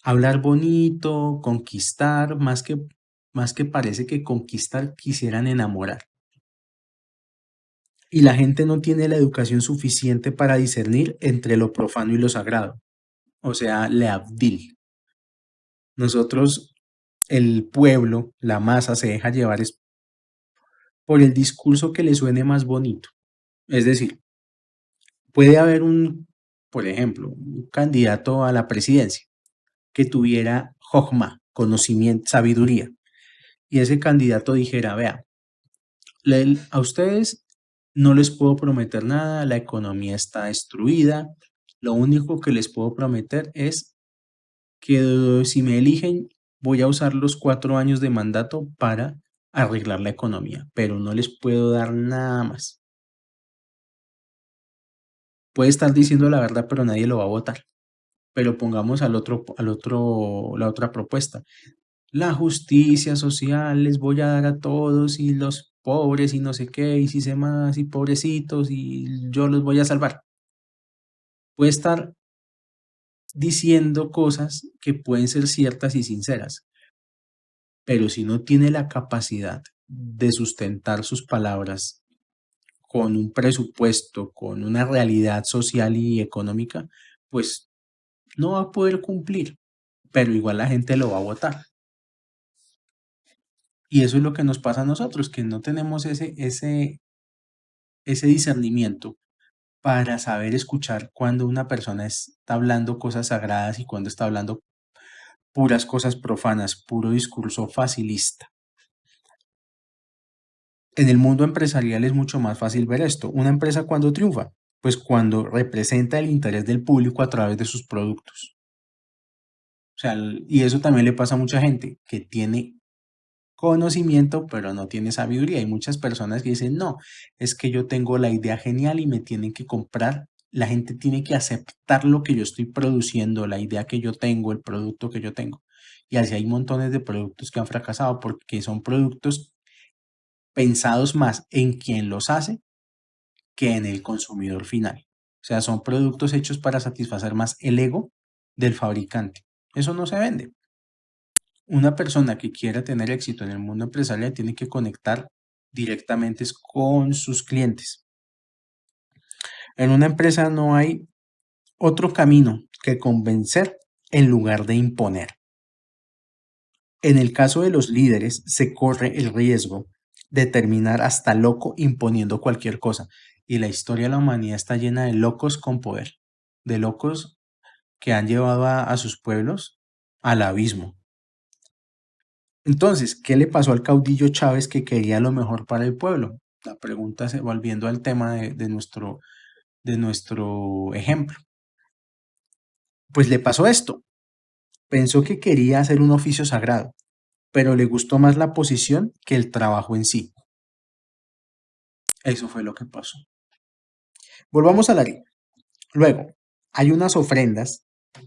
Hablar bonito, conquistar, más que parece que conquistar quisieran enamorar. Y la gente no tiene la educación suficiente para discernir entre lo profano y lo sagrado. O sea, leavdil. Nosotros, el pueblo, la masa, se deja llevar por el discurso que le suene más bonito. Es decir, puede haber por ejemplo, un candidato a la presidencia que tuviera jojma, conocimiento, sabiduría, y ese candidato dijera, vea, a ustedes no les puedo prometer nada, la economía está destruida, lo único que les puedo prometer es que si me eligen, voy a usar los 4 años de mandato para arreglar la economía, pero no les puedo dar nada más. puede estar diciendo la verdad, pero nadie lo va a votar. Pero pongamos la otra propuesta. La justicia social les voy a dar a todos y los pobres y no sé qué, y si sé más, y pobrecitos, y yo los voy a salvar. Puede estar diciendo cosas que pueden ser ciertas y sinceras, pero si no tiene la capacidad de sustentar sus palabras con un presupuesto, con una realidad social y económica, pues no va a poder cumplir, pero igual la gente lo va a votar. Y eso es lo que nos pasa a nosotros, que no tenemos ese discernimiento para saber escuchar cuando una persona está hablando cosas sagradas y cuando está hablando puras cosas profanas, puro discurso facilista. En el mundo empresarial es mucho más fácil ver esto. Una empresa cuando triunfa, pues cuando representa el interés del público a través de sus productos. O sea, y eso también le pasa a mucha gente que tiene conocimiento, pero no tiene sabiduría. Hay muchas personas que dicen, no, es que yo tengo la idea genial y me tienen que comprar. La gente tiene que aceptar lo que yo estoy produciendo, la idea que yo tengo, el producto que yo tengo. Y así hay montones de productos que han fracasado porque son productos pensados más en quien los hace que en el consumidor final. O sea, son productos hechos para satisfacer más el ego del fabricante. Eso no se vende. Una persona que quiera tener éxito en el mundo empresarial tiene que conectar directamente con sus clientes. En una empresa no hay otro camino que convencer en lugar de imponer. En el caso de los líderes, se corre el riesgo de terminar hasta loco imponiendo cualquier cosa. Y la historia de la humanidad está llena de locos con poder, de locos que han llevado a sus pueblos al abismo. Entonces, ¿qué le pasó al caudillo Chávez que quería lo mejor para el pueblo? La pregunta, volviendo al tema de nuestro ejemplo. Pues le pasó esto. Pensó que quería hacer un oficio sagrado, pero le gustó más la posición que el trabajo en sí. Eso fue lo que pasó. Volvamos a la harina. Luego, hay unas ofrendas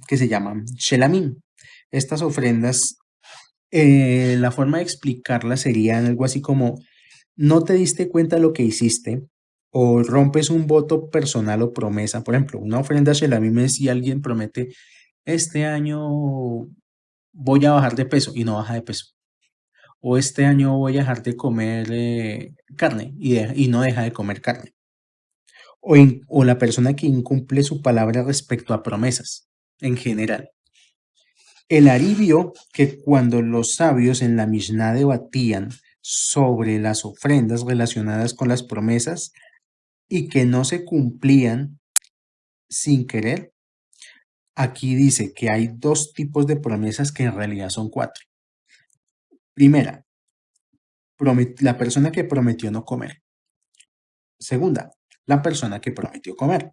que se llaman shelamim. Estas ofrendas, la forma de explicarlas sería algo así como no te diste cuenta de lo que hiciste o rompes un voto personal o promesa. Por ejemplo, una ofrenda shelamim es si alguien promete este año voy a bajar de peso y no baja de peso. O este año voy a dejar de comer carne y no deja de comer carne. O la persona que incumple su palabra respecto a promesas en general. El Ari vio que cuando los sabios en la Mishnah debatían sobre las ofrendas relacionadas con las promesas y que no se cumplían sin querer, aquí dice que hay dos tipos de promesas que en realidad son cuatro. Primera, la persona que prometió no comer. Segunda, la persona que prometió comer.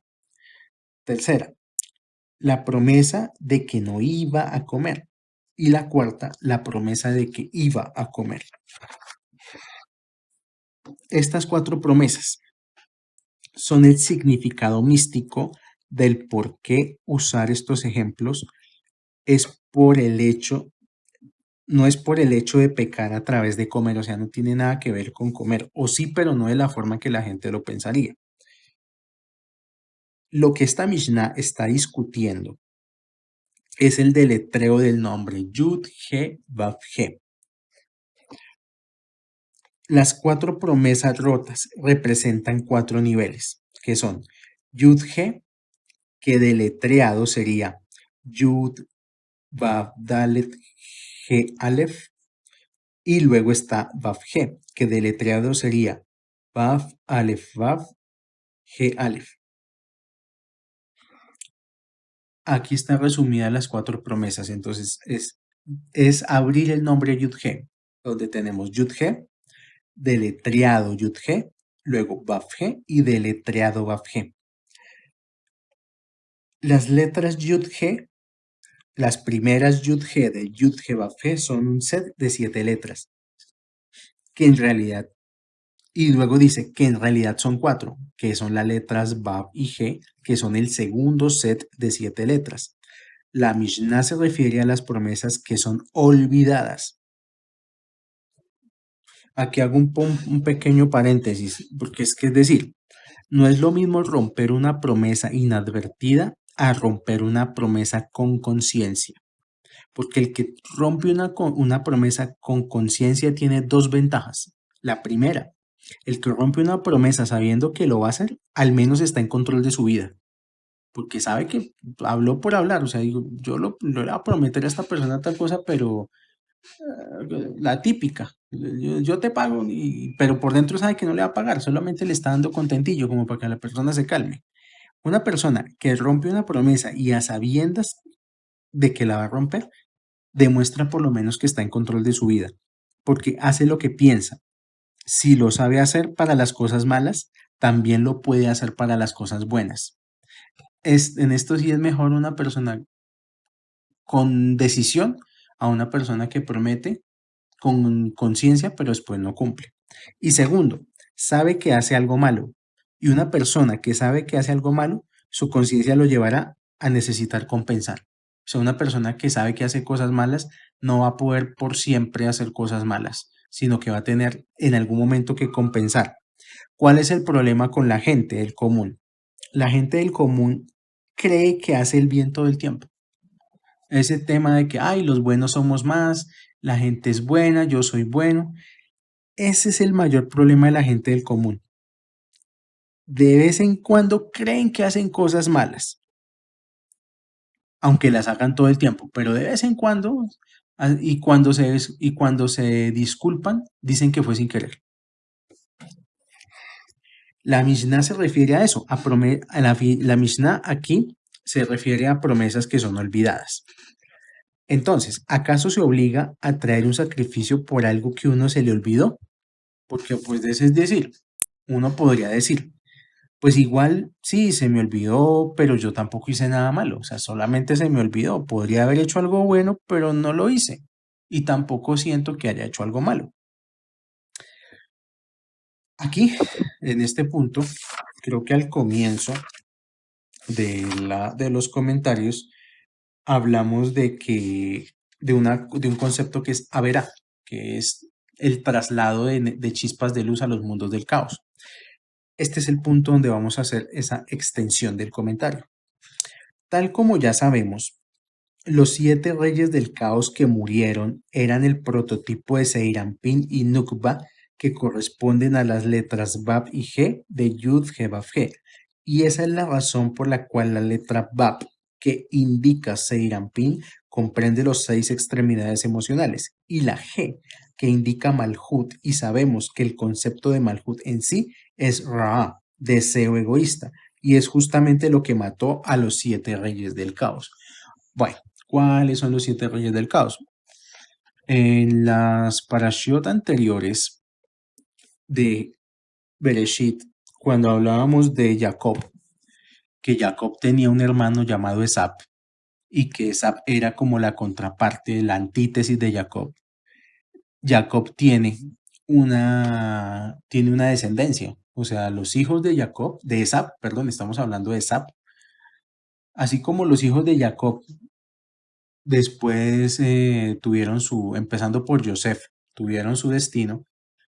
Tercera, la promesa de que no iba a comer. Y la cuarta, la promesa de que iba a comer. Estas cuatro promesas son el significado místico del por qué usar estos ejemplos. Es por el hecho, no es por el hecho de pecar a través de comer, o sea, no tiene nada que ver con comer, o sí, pero no de la forma que la gente lo pensaría. Lo que esta Mishnah está discutiendo es el deletreo del nombre Yud, He, Vav, He. Las cuatro promesas rotas representan cuatro niveles, que son Yud, He, que deletreado sería Yud, Vav, Dalet, He, Aleph, y luego está Vav, He, que deletreado sería Vav, Aleph, Vav, He, Aleph. Aquí están resumidas las cuatro promesas, entonces es abrir el nombre Yud-He, donde tenemos Yud-He, deletreado Yud-He, luego Vav-He y deletreado Vav-He. Las letras Yud-He, las primeras Yud-He de Yud-He Vav-He son un set de 7 letras, que en realidad Y luego dice que en realidad son cuatro, que son las letras Bab y G, que son el segundo set de 7 letras. La Mishnah se refiere a las promesas que son olvidadas. Aquí hago un pequeño paréntesis, porque es decir, no es lo mismo romper una promesa inadvertida a romper una promesa con conciencia, porque el que rompe una promesa con conciencia tiene dos ventajas. La primera, el que rompe una promesa sabiendo que lo va a hacer, al menos está en control de su vida, porque sabe que habló por hablar, o sea, digo, yo le voy a prometer a esta persona tal cosa, pero la típica, yo te pago, pero por dentro sabe que no le va a pagar, solamente le está dando contentillo como para que la persona se calme. Una persona que rompe una promesa y a sabiendas de que la va a romper, demuestra por lo menos que está en control de su vida, porque hace lo que piensa. Si lo sabe hacer para las cosas malas, también lo puede hacer para las cosas buenas. En esto sí es mejor una persona con decisión a una persona que promete con conciencia, pero después no cumple. Y segundo, sabe que hace algo malo. Y una persona que sabe que hace algo malo, su conciencia lo llevará a necesitar compensar. O sea, una persona que sabe que hace cosas malas no va a poder por siempre hacer cosas malas, sino que va a tener en algún momento que compensar. ¿Cuál es el problema con la gente del común? La gente del común cree que hace el bien todo el tiempo. Ese tema de que, ay, los buenos somos más, la gente es buena, yo soy bueno. Ese es el mayor problema de la gente del común. De vez en cuando creen que hacen cosas malas, aunque las hagan todo el tiempo, pero de vez en cuando, y cuando se disculpan, dicen que fue sin querer. La Mishnah se refiere a eso, la Mishnah aquí se refiere a promesas que son olvidadas. Entonces, ¿acaso se obliga a traer un sacrificio por algo que uno se le olvidó? Porque pues es decir, uno podría decir, pues igual sí, se me olvidó, pero yo tampoco hice nada malo, o sea, solamente se me olvidó, podría haber hecho algo bueno, pero no lo hice, y tampoco siento que haya hecho algo malo. Aquí, en este punto, creo que al comienzo de los comentarios, hablamos de un concepto que es Averá, que es el traslado de chispas de luz a los mundos del caos. Este es el punto donde vamos a hacer esa extensión del comentario. Tal como ya sabemos, los 7 reyes del caos que murieron eran el prototipo de Seirampin y Nukba, que corresponden a las letras Bab y G de Yud He Vav He. Y esa es la razón por la cual la letra Bab, que indica Seirampin, comprende los 6 extremidades emocionales, y la G, que indica Malhut, y sabemos que el concepto de Malhut en sí es Ra, deseo egoísta, y es justamente lo que mató a los 7 reyes del caos. Bueno, ¿cuáles son los 7 reyes del caos? En las parashiot anteriores de Bereshit, cuando hablábamos de Jacob, que Jacob tenía un hermano llamado Esab, y que Esab era como la contraparte, la antítesis de Jacob. Jacob tiene una descendencia, o sea, los hijos de Jacob, de Esab, perdón, estamos hablando de Esab, así como los hijos de Jacob después empezando por Joseph, tuvieron su destino.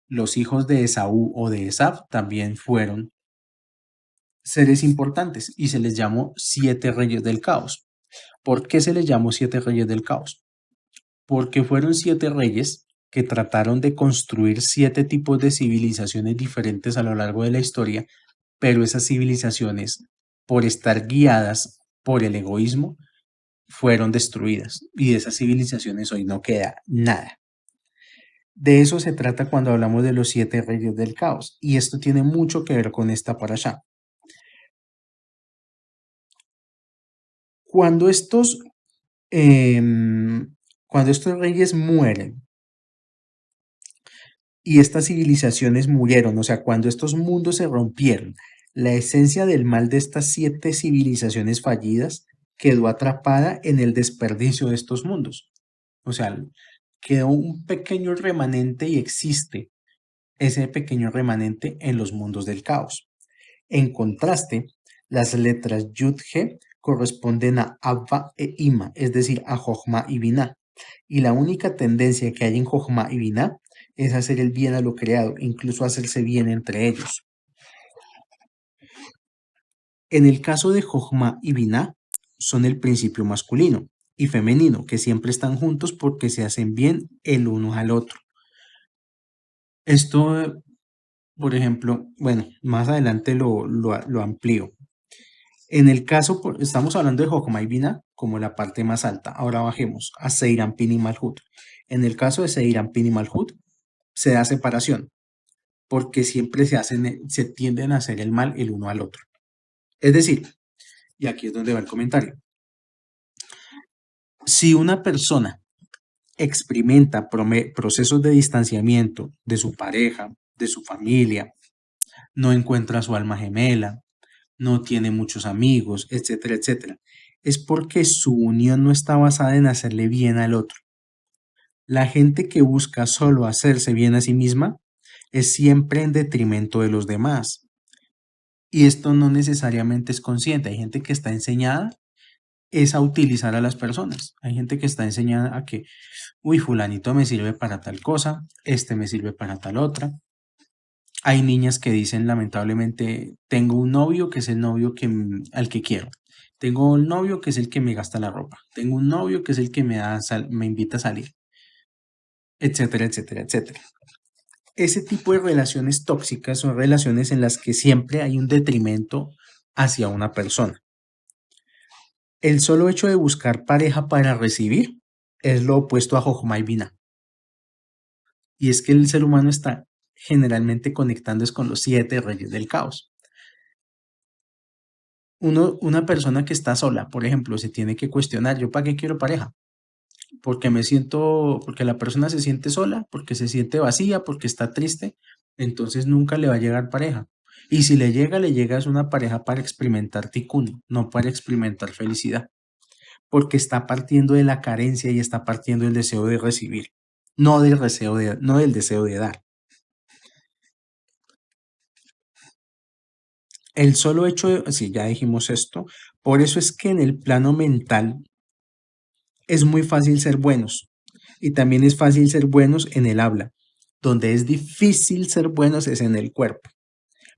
Los hijos de Esaú o de Esaf también fueron seres importantes y se les llamó 7 reyes del caos. ¿Por qué se les llamó 7 reyes del caos? Porque fueron 7 reyes que trataron de construir 7 tipos de civilizaciones diferentes a lo largo de la historia, pero esas civilizaciones, por estar guiadas por el egoísmo, fueron destruidas y de esas civilizaciones hoy no queda nada. De eso se trata cuando hablamos de los 7 reyes del caos, y esto tiene mucho que ver con esta parashá. Cuando estos, cuando estos reyes mueren y estas civilizaciones murieron, o sea, cuando estos mundos se rompieron, la esencia del mal de estas 7 civilizaciones fallidas quedó atrapada en el desperdicio de estos mundos. O sea, quedó un pequeño remanente y existe ese pequeño remanente en los mundos del caos. En contraste, las letras Yud-He corresponden a Abba e Ima, es decir, a Jochma y Binah. Y la única tendencia que hay en Jochma y Binah es hacer el bien a lo creado, incluso hacerse bien entre ellos. En el caso de Jochma y Binah, son el principio masculino y femenino, que siempre están juntos porque se hacen bien el uno al otro. Esto, por ejemplo, bueno, más adelante lo amplío. En el caso, estamos hablando de Jochma y Binah como la parte más alta. Ahora bajemos a Seirampin y Malhut. En el caso de Seirampin y Malhut, se da separación, porque siempre se tienden a hacer el mal el uno al otro. Es decir, y aquí es donde va el comentario, si una persona experimenta procesos de distanciamiento de su pareja, de su familia, no encuentra su alma gemela, no tiene muchos amigos, etcétera, etcétera, es porque su unión no está basada en hacerle bien al otro. La gente que busca solo hacerse bien a sí misma es siempre en detrimento de los demás. Y esto no necesariamente es consciente. Hay gente que está enseñada es a utilizar a las personas. Hay gente que está enseñada a que, uy, fulanito me sirve para tal cosa, este me sirve para tal otra. Hay niñas que dicen lamentablemente, tengo un novio que es el novio al que quiero. Tengo un novio que es el que me gasta la ropa. Tengo un novio que es el que me invita a salir, etcétera, etcétera, etcétera. Ese tipo de relaciones tóxicas son relaciones en las que siempre hay un detrimento hacia una persona. El solo hecho de buscar pareja para recibir es lo opuesto a Jochma y Binah. Y es que el ser humano está generalmente conectándose con los 7 reyes del caos. Una persona que está sola, por ejemplo, se tiene que cuestionar, ¿yo para qué quiero pareja? Porque la persona se siente sola, porque se siente vacía, porque está triste, entonces nunca le va a llegar pareja. Y si le llega es una pareja para experimentar tikkun, no para experimentar felicidad, porque está partiendo de la carencia y está partiendo del deseo de recibir, no del deseo de dar. El solo hecho de, sí, ya dijimos esto, por eso es que en el plano mental es muy fácil ser buenos y también es fácil ser buenos en el habla. Donde es difícil ser buenos es en el cuerpo,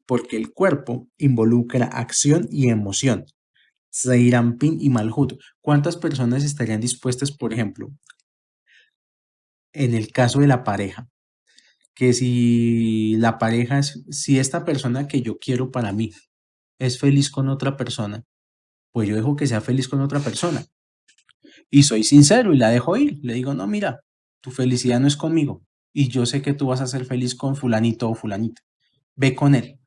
porque el cuerpo involucra acción y emoción. Seirampin y Malhut. ¿Cuántas personas estarían dispuestas, por ejemplo, en el caso de la pareja? Que si la pareja si esta persona que yo quiero para mí es feliz con otra persona, pues yo dejo que sea feliz con otra persona. Y soy sincero y la dejo ir. Le digo, no, mira, tu felicidad no es conmigo. Y yo sé que tú vas a ser feliz con fulanito o fulanita. Ve con él.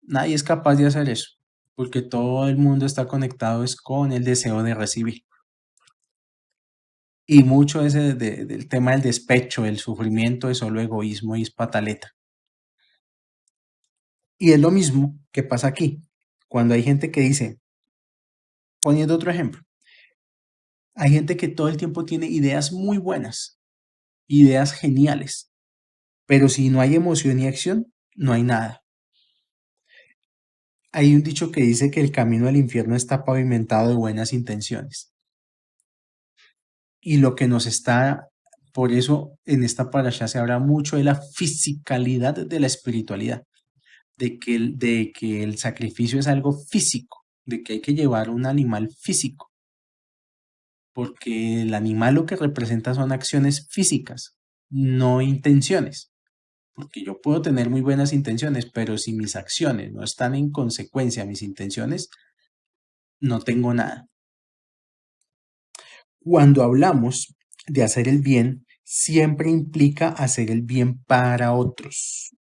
Nadie es capaz de hacer eso, porque todo el mundo está conectado es con el deseo de recibir. Y mucho del tema del despecho, el sufrimiento es solo egoísmo y es pataleta. Y es lo mismo que pasa aquí. Cuando hay gente que dice, poniendo otro ejemplo, hay gente que todo el tiempo tiene ideas muy buenas, ideas geniales, pero si no hay emoción y acción, no hay nada. Hay un dicho que dice que el camino al infierno está pavimentado de buenas intenciones. Y lo que nos está, por eso en esta parasha se habla mucho de la fisicalidad de la espiritualidad, de que el sacrificio es algo físico, de que hay que llevar un animal físico, porque el animal lo que representa son acciones físicas, no intenciones. Porque yo puedo tener muy buenas intenciones, pero si mis acciones no están en consecuencia a mis intenciones, no tengo nada. Cuando hablamos de hacer el bien, siempre implica hacer el bien para otros.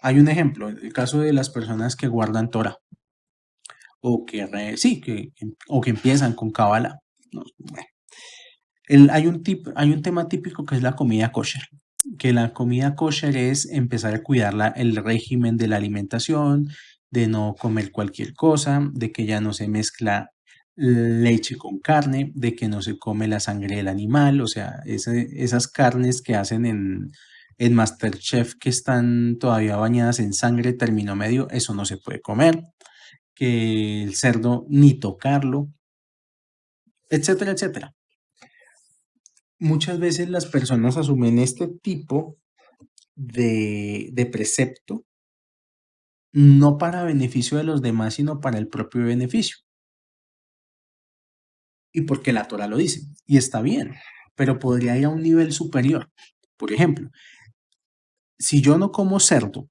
Hay un ejemplo, el caso de las personas que guardan Torah o o que empiezan con Kabbalah. No, bueno. Hay un tema típico que es la comida kosher, que la comida kosher es empezar a cuidar el régimen de la alimentación, de no comer cualquier cosa, de que ya no se mezcla leche con carne, de que no se come la sangre del animal, o sea, esas carnes que hacen en MasterChef que están todavía bañadas en sangre término medio, eso no se puede comer, que el cerdo ni tocarlo, etcétera, etcétera. Muchas veces las personas asumen este tipo de precepto no para beneficio de los demás, sino para el propio beneficio. Y porque la Torah lo dice, y está bien, pero podría ir a un nivel superior. Por ejemplo, si yo no como cerdo,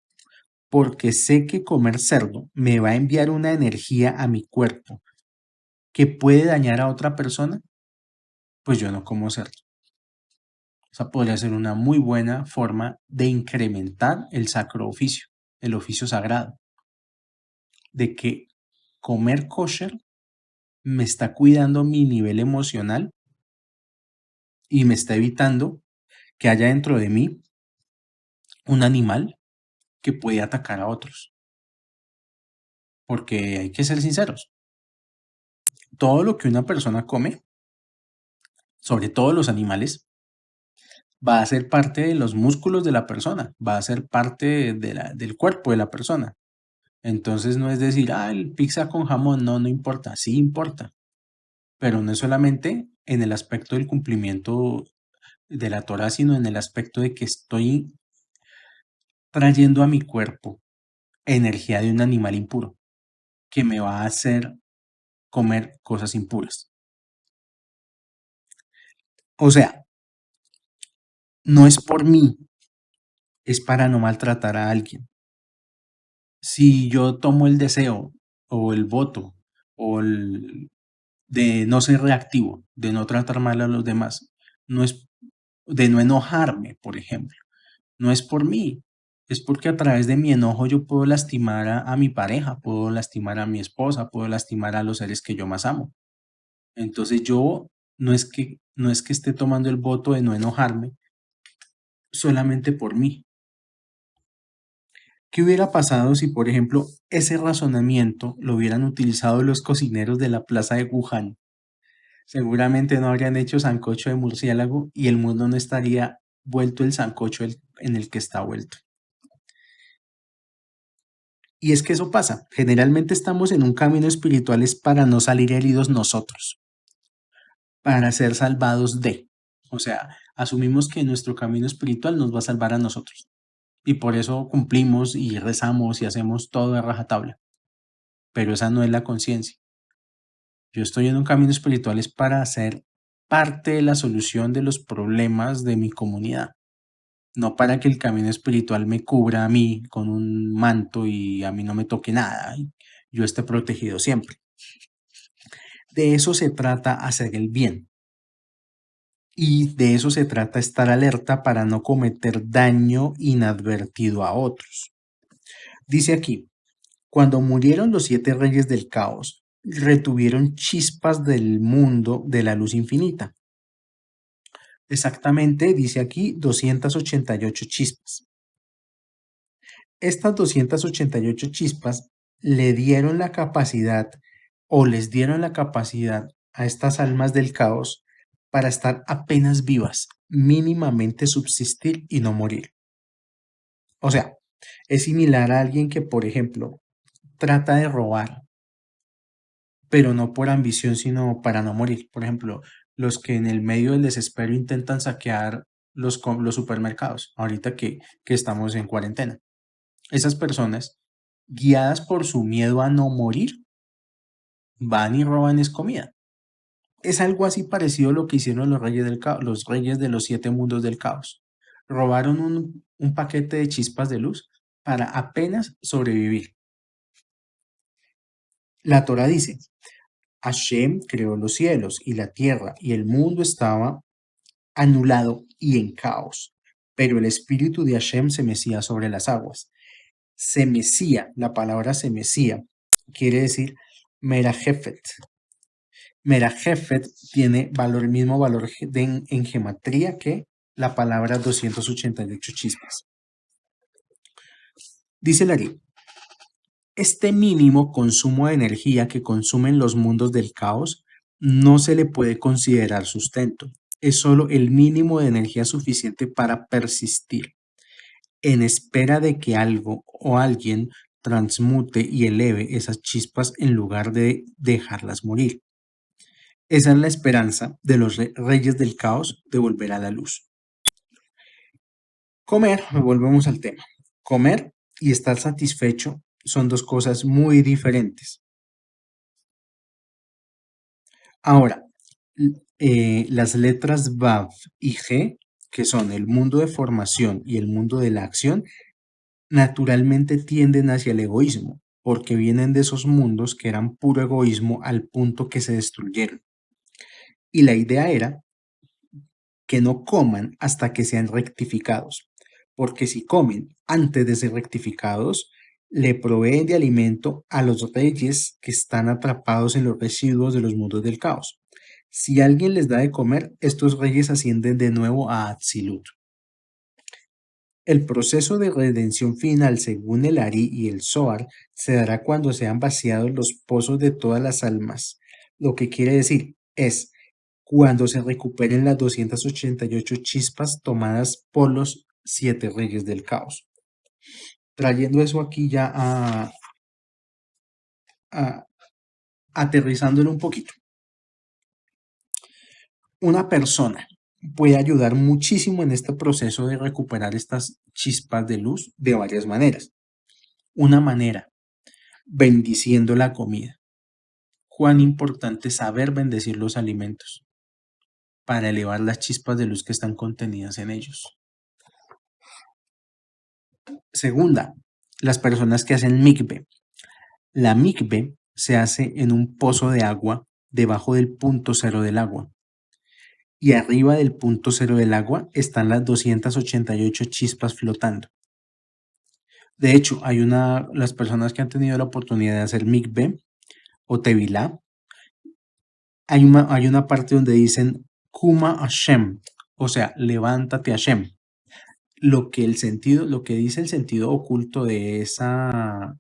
porque sé que comer cerdo me va a enviar una energía a mi cuerpo que puede dañar a otra persona, pues yo no como cerdo. Esa podría ser una muy buena forma de incrementar el sacro oficio, el oficio sagrado, de que comer kosher me está cuidando mi nivel emocional y me está evitando que haya dentro de mí un animal que puede atacar a otros. Porque hay que ser sinceros, todo lo que una persona come, sobre todo los animales, va a ser parte de los músculos de la persona, va a ser parte del cuerpo de la persona. Entonces no es decir, el pizza con jamón, no, no importa, sí importa, pero no es solamente en el aspecto del cumplimiento de la Torah, sino en el aspecto de que estoy trayendo a mi cuerpo energía de un animal impuro que me va a hacer comer cosas impuras. O sea, no es por mí, es para no maltratar a alguien. Si yo tomo el deseo o el voto o de no ser reactivo, de no tratar mal a los demás, no es de no enojarme, por ejemplo, no es por mí, es porque a través de mi enojo yo puedo lastimar a mi pareja, puedo lastimar a mi esposa, puedo lastimar a los seres que yo más amo. Entonces yo no es que esté tomando el voto de no enojarme solamente por mí. ¿Qué hubiera pasado si, por ejemplo, ese razonamiento lo hubieran utilizado los cocineros de la plaza de Wuhan? Seguramente no habrían hecho sancocho de murciélago y el mundo no estaría vuelto el sancocho en el que está vuelto. Y es que eso pasa. Generalmente estamos en un camino espiritual es para no salir heridos nosotros, para ser salvados de. O sea, asumimos que nuestro camino espiritual nos va a salvar a nosotros. Y por eso cumplimos y rezamos y hacemos todo de rajatabla. Pero esa no es la conciencia. Yo estoy en un camino espiritual es para ser parte de la solución de los problemas de mi comunidad, no para que el camino espiritual me cubra a mí con un manto y a mí no me toque nada y yo esté protegido siempre. De eso se trata hacer el bien y de eso se trata estar alerta para no cometer daño inadvertido a otros. Dice aquí, cuando murieron los 7 reyes del caos, retuvieron chispas del mundo de la luz infinita. Exactamente, dice aquí 288 chispas. Estas 288 chispas le dieron la capacidad o les dieron la capacidad a estas almas del caos para estar apenas vivas, mínimamente subsistir y no morir. O sea, es similar a alguien que, por ejemplo, trata de robar, pero no por ambición, sino para no morir. Por ejemplo, los que en el medio del desespero intentan saquear los supermercados, ahorita que estamos en cuarentena. Esas personas, guiadas por su miedo a no morir, van y roban es comida. Es algo así parecido a lo que hicieron los reyes del caos, los reyes de los 7 mundos del caos. Robaron un paquete de chispas de luz para apenas sobrevivir. La Torah dice, Hashem creó los cielos y la tierra y el mundo estaba anulado y en caos, pero el espíritu de Hashem se mecía sobre las aguas. Se mecía, la palabra se mecía, quiere decir merajefet. Merajefet tiene el mismo valor en gematría que la palabra 288 chispas. Dice Larry, este mínimo consumo de energía que consumen los mundos del caos no se le puede considerar sustento. Es solo el mínimo de energía suficiente para persistir. en espera de que algo o alguien transmute y eleve esas chispas en lugar de dejarlas morir. Esa es la esperanza de los reyes del caos de volver a la luz. Comer, volvemos al tema. Comer y estar satisfecho son dos cosas muy diferentes. Ahora, las letras Vav y G, que son el mundo de formación y el mundo de la acción, naturalmente tienden hacia el egoísmo, porque vienen de esos mundos que eran puro egoísmo al punto que se destruyeron. Y la idea era que no coman hasta que sean rectificados, porque si comen antes de ser rectificados, le proveen de alimento a los reyes que están atrapados en los residuos de los mundos del caos. Si alguien les da de comer, estos reyes ascienden de nuevo a Atzilut. El proceso de redención final, según el Ari y el Zohar, se dará cuando sean vaciados los pozos de todas las almas. Lo que quiere decir es cuando se recuperen las 288 chispas tomadas por los 7 reyes del caos. Trayendo eso aquí ya a aterrizándolo un poquito. Una persona puede ayudar muchísimo en este proceso de recuperar estas chispas de luz de varias maneras. Una manera, bendiciendo la comida. Cuán importante es saber bendecir los alimentos para elevar las chispas de luz que están contenidas en ellos. Segunda, las personas que hacen mikve. La mikve se hace en un pozo de agua debajo del punto cero del agua. Y arriba del punto cero del agua están las 288 chispas flotando. De hecho, las personas que han tenido la oportunidad de hacer mikve o tevilá, hay una parte donde dicen Kuma Hashem, o sea, levántate Hashem. Lo que dice el sentido oculto de esa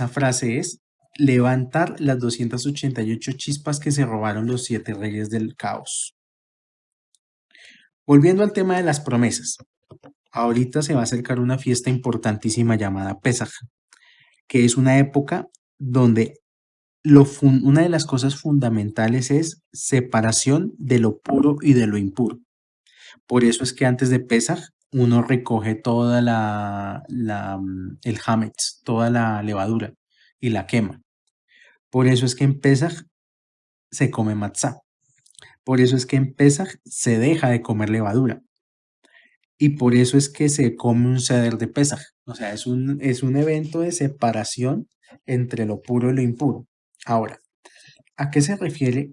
frase es levantar las 288 chispas que se robaron los 7 reyes del caos. Volviendo al tema de las promesas, ahorita se va a acercar una fiesta importantísima llamada Pesaj, que es una época donde una de las cosas fundamentales es separación de lo puro y de lo impuro. Por eso es que antes de Pesaj uno recoge toda el hametz, toda la levadura y la quema. Por eso es que en Pesaj se come matzá. Por eso es que en Pesaj se deja de comer levadura. Y por eso es que se come un seder de Pesaj. O sea, es un evento de separación entre lo puro y lo impuro. Ahora, ¿a qué se refiere?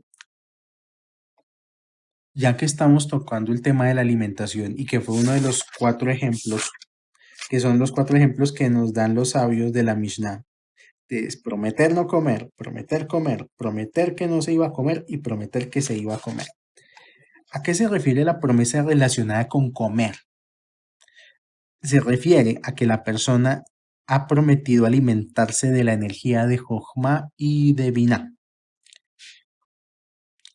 Ya que estamos tocando el tema de la alimentación y que fue uno de los 4 ejemplos, que son los 4 ejemplos que nos dan los sabios de la Mishnah. Es prometer no comer, prometer que no se iba a comer y prometer que se iba a comer. ¿A qué se refiere la promesa relacionada con comer? Se refiere a que la persona ha prometido alimentarse de la energía de Jochma y de Binah.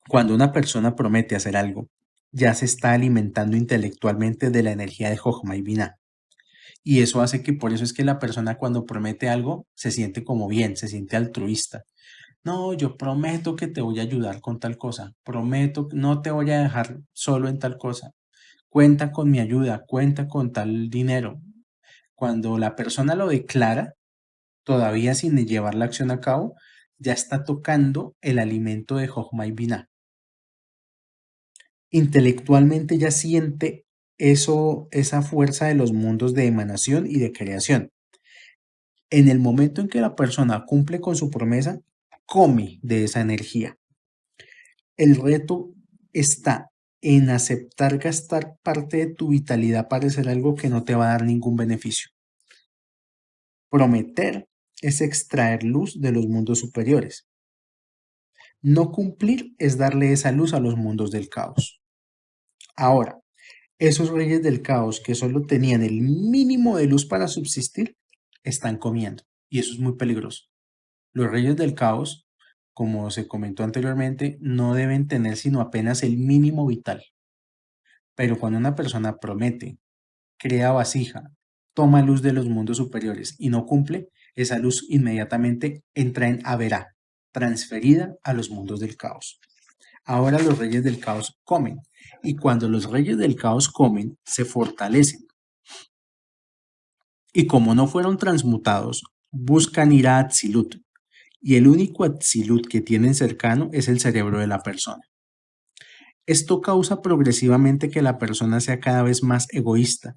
Cuando una persona promete hacer algo, ya se está alimentando intelectualmente de la energía de Jochma y Binah. Y eso hace que por eso es que la persona cuando promete algo se siente como bien, se siente altruista. No, yo prometo que te voy a ayudar con tal cosa. Prometo que no te voy a dejar solo en tal cosa. Cuenta con mi ayuda, cuenta con tal dinero. Cuando la persona lo declara, todavía sin llevar la acción a cabo, ya está tocando el alimento de Jochma y Binah. Intelectualmente ya siente esa fuerza de los mundos de emanación y de creación. En el momento en que la persona cumple con su promesa, come de esa energía. El reto está en aceptar gastar parte de tu vitalidad para hacer algo que no te va a dar ningún beneficio. Prometer es extraer luz de los mundos superiores. No cumplir es darle esa luz a los mundos del caos. Ahora, esos reyes del caos que solo tenían el mínimo de luz para subsistir, están comiendo. Y eso es muy peligroso. Los reyes del caos, como se comentó anteriormente, no deben tener sino apenas el mínimo vital. Pero cuando una persona promete crea vasija, toma luz de los mundos superiores y no cumple, esa luz inmediatamente entra en Averá, transferida a los mundos del caos. Ahora los reyes del caos comen, y cuando los reyes del caos comen, se fortalecen. Y como no fueron transmutados, buscan ir a Atzilut, y el único Atzilut que tienen cercano es el cerebro de la persona. Esto causa progresivamente que la persona sea cada vez más egoísta,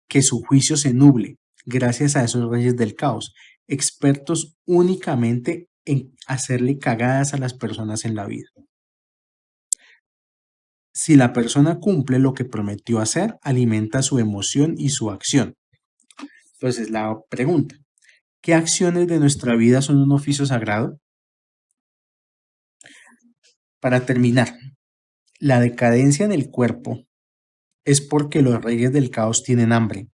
que su juicio se nuble, gracias a esos reyes del caos, expertos únicamente en hacerle cagadas a las personas en la vida. Si la persona cumple lo que prometió hacer, alimenta su emoción y su acción. Entonces, la pregunta, ¿qué acciones de nuestra vida son un oficio sagrado? Para terminar, la decadencia en el cuerpo es porque los reyes del caos tienen hambre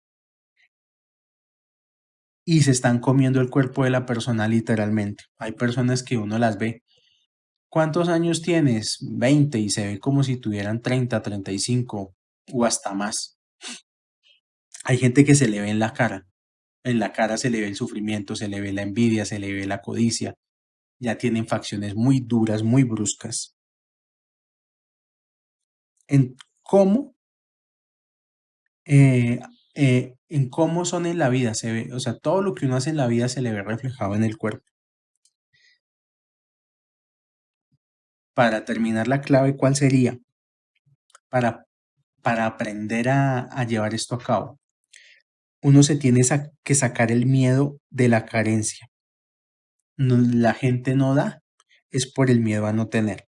y se están comiendo el cuerpo de la persona literalmente. Hay personas que uno las ve. ¿Cuántos años tienes? 20 y se ve como si tuvieran 30, 35 o hasta más. Hay gente que se le ve en la cara se le ve el sufrimiento, se le ve la envidia, se le ve la codicia, ya tienen facciones muy duras, muy bruscas. En cómo, eh, en cómo son en la vida, se ve, o sea, todo lo que uno hace en la vida se le ve reflejado en el cuerpo. Para terminar la clave, ¿cuál sería? Para, para aprender a llevar esto a cabo, uno se tiene que sacar el miedo de la carencia. La gente no da, es por el miedo a no tener.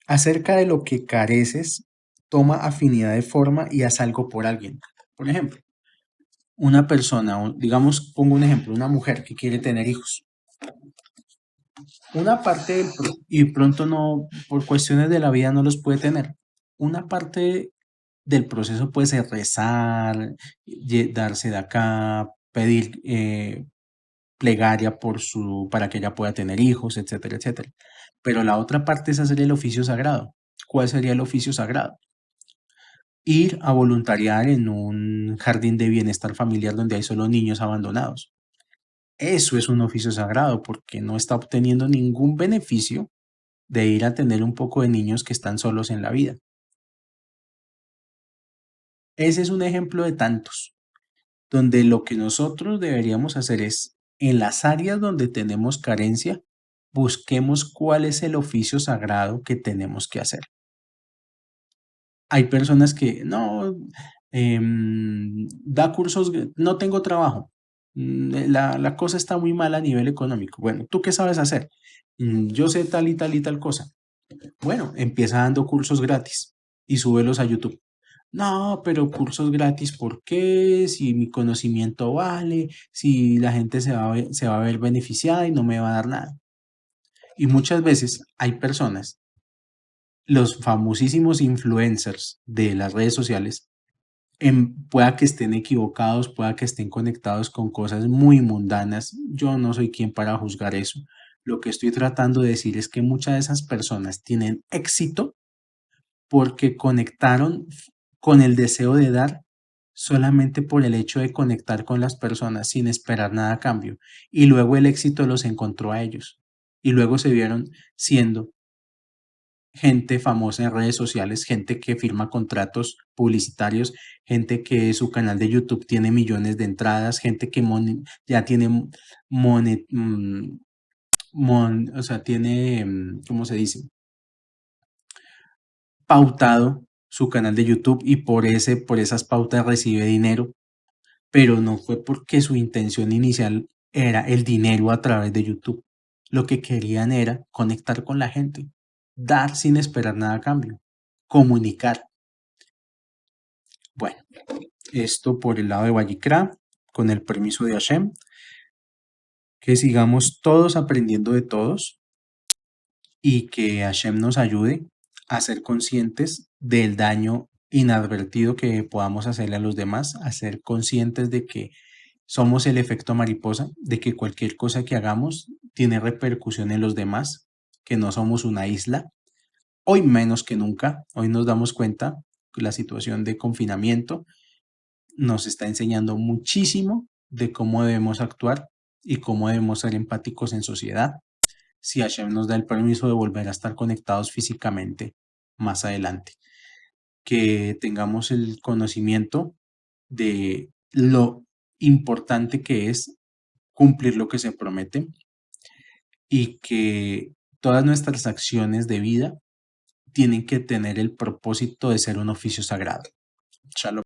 Acerca de lo que careces, toma afinidad de forma y haz algo por alguien. Por ejemplo, una persona, digamos, pongo un ejemplo, una mujer que quiere tener hijos. Una parte y pronto no, por cuestiones de la vida no los puede tener. Una parte del proceso puede ser rezar, darse de acá, pedir plegaria para que ella pueda tener hijos, etcétera, etcétera. Pero la otra parte es hacer el oficio sagrado. ¿Cuál sería el oficio sagrado? Ir a voluntariar en un jardín de bienestar familiar donde hay solo niños abandonados. Eso es un oficio sagrado porque no está obteniendo ningún beneficio de ir a tener un poco de niños que están solos en la vida. Ese es un ejemplo de tantos, donde lo que nosotros deberíamos hacer es, en las áreas donde tenemos carencia, busquemos cuál es el oficio sagrado que tenemos que hacer. Hay personas que no, da cursos, no tengo trabajo, la cosa está muy mal a nivel económico. Bueno, ¿tú qué sabes hacer? Yo sé tal y tal y tal cosa. Bueno, empieza dando cursos gratis y súbelos a YouTube. No, pero cursos gratis, ¿por qué? Si mi conocimiento vale, si la gente se va a ver beneficiada y no me va a dar nada. Y muchas veces hay personas, los famosísimos influencers de las redes sociales, pueda que estén equivocados, pueda que estén conectados con cosas muy mundanas. Yo no soy quien para juzgar eso. Lo que estoy tratando de decir es que muchas de esas personas tienen éxito porque conectaron con el deseo de dar solamente por el hecho de conectar con las personas sin esperar nada a cambio. Y luego el éxito los encontró a ellos. Y luego se vieron siendo gente famosa en redes sociales, gente que firma contratos publicitarios, gente que su canal de YouTube tiene millones de entradas, gente que ya tiene o sea, tiene, ¿cómo se dice? Pautado su canal de YouTube y por esas pautas recibe dinero, pero no fue porque su intención inicial era el dinero a través de YouTube. Lo que querían era conectar con la gente, dar sin esperar nada a cambio, comunicar. Bueno, esto por el lado de Vallicra, con el permiso de Hashem, que sigamos todos aprendiendo de todos y que Hashem nos ayude a ser conscientes del daño inadvertido que podamos hacerle a los demás, a ser conscientes de que somos el efecto mariposa, de que cualquier cosa que hagamos tiene repercusión en los demás, que no somos una isla. Hoy menos que nunca, hoy nos damos cuenta la situación de confinamiento nos está enseñando muchísimo de cómo debemos actuar y cómo debemos ser empáticos en sociedad, si Hashem nos da el permiso de volver a estar conectados físicamente más adelante. Que tengamos el conocimiento de lo importante que es cumplir lo que se promete y que todas nuestras acciones de vida tienen que tener el propósito de ser un oficio sagrado. Shalom.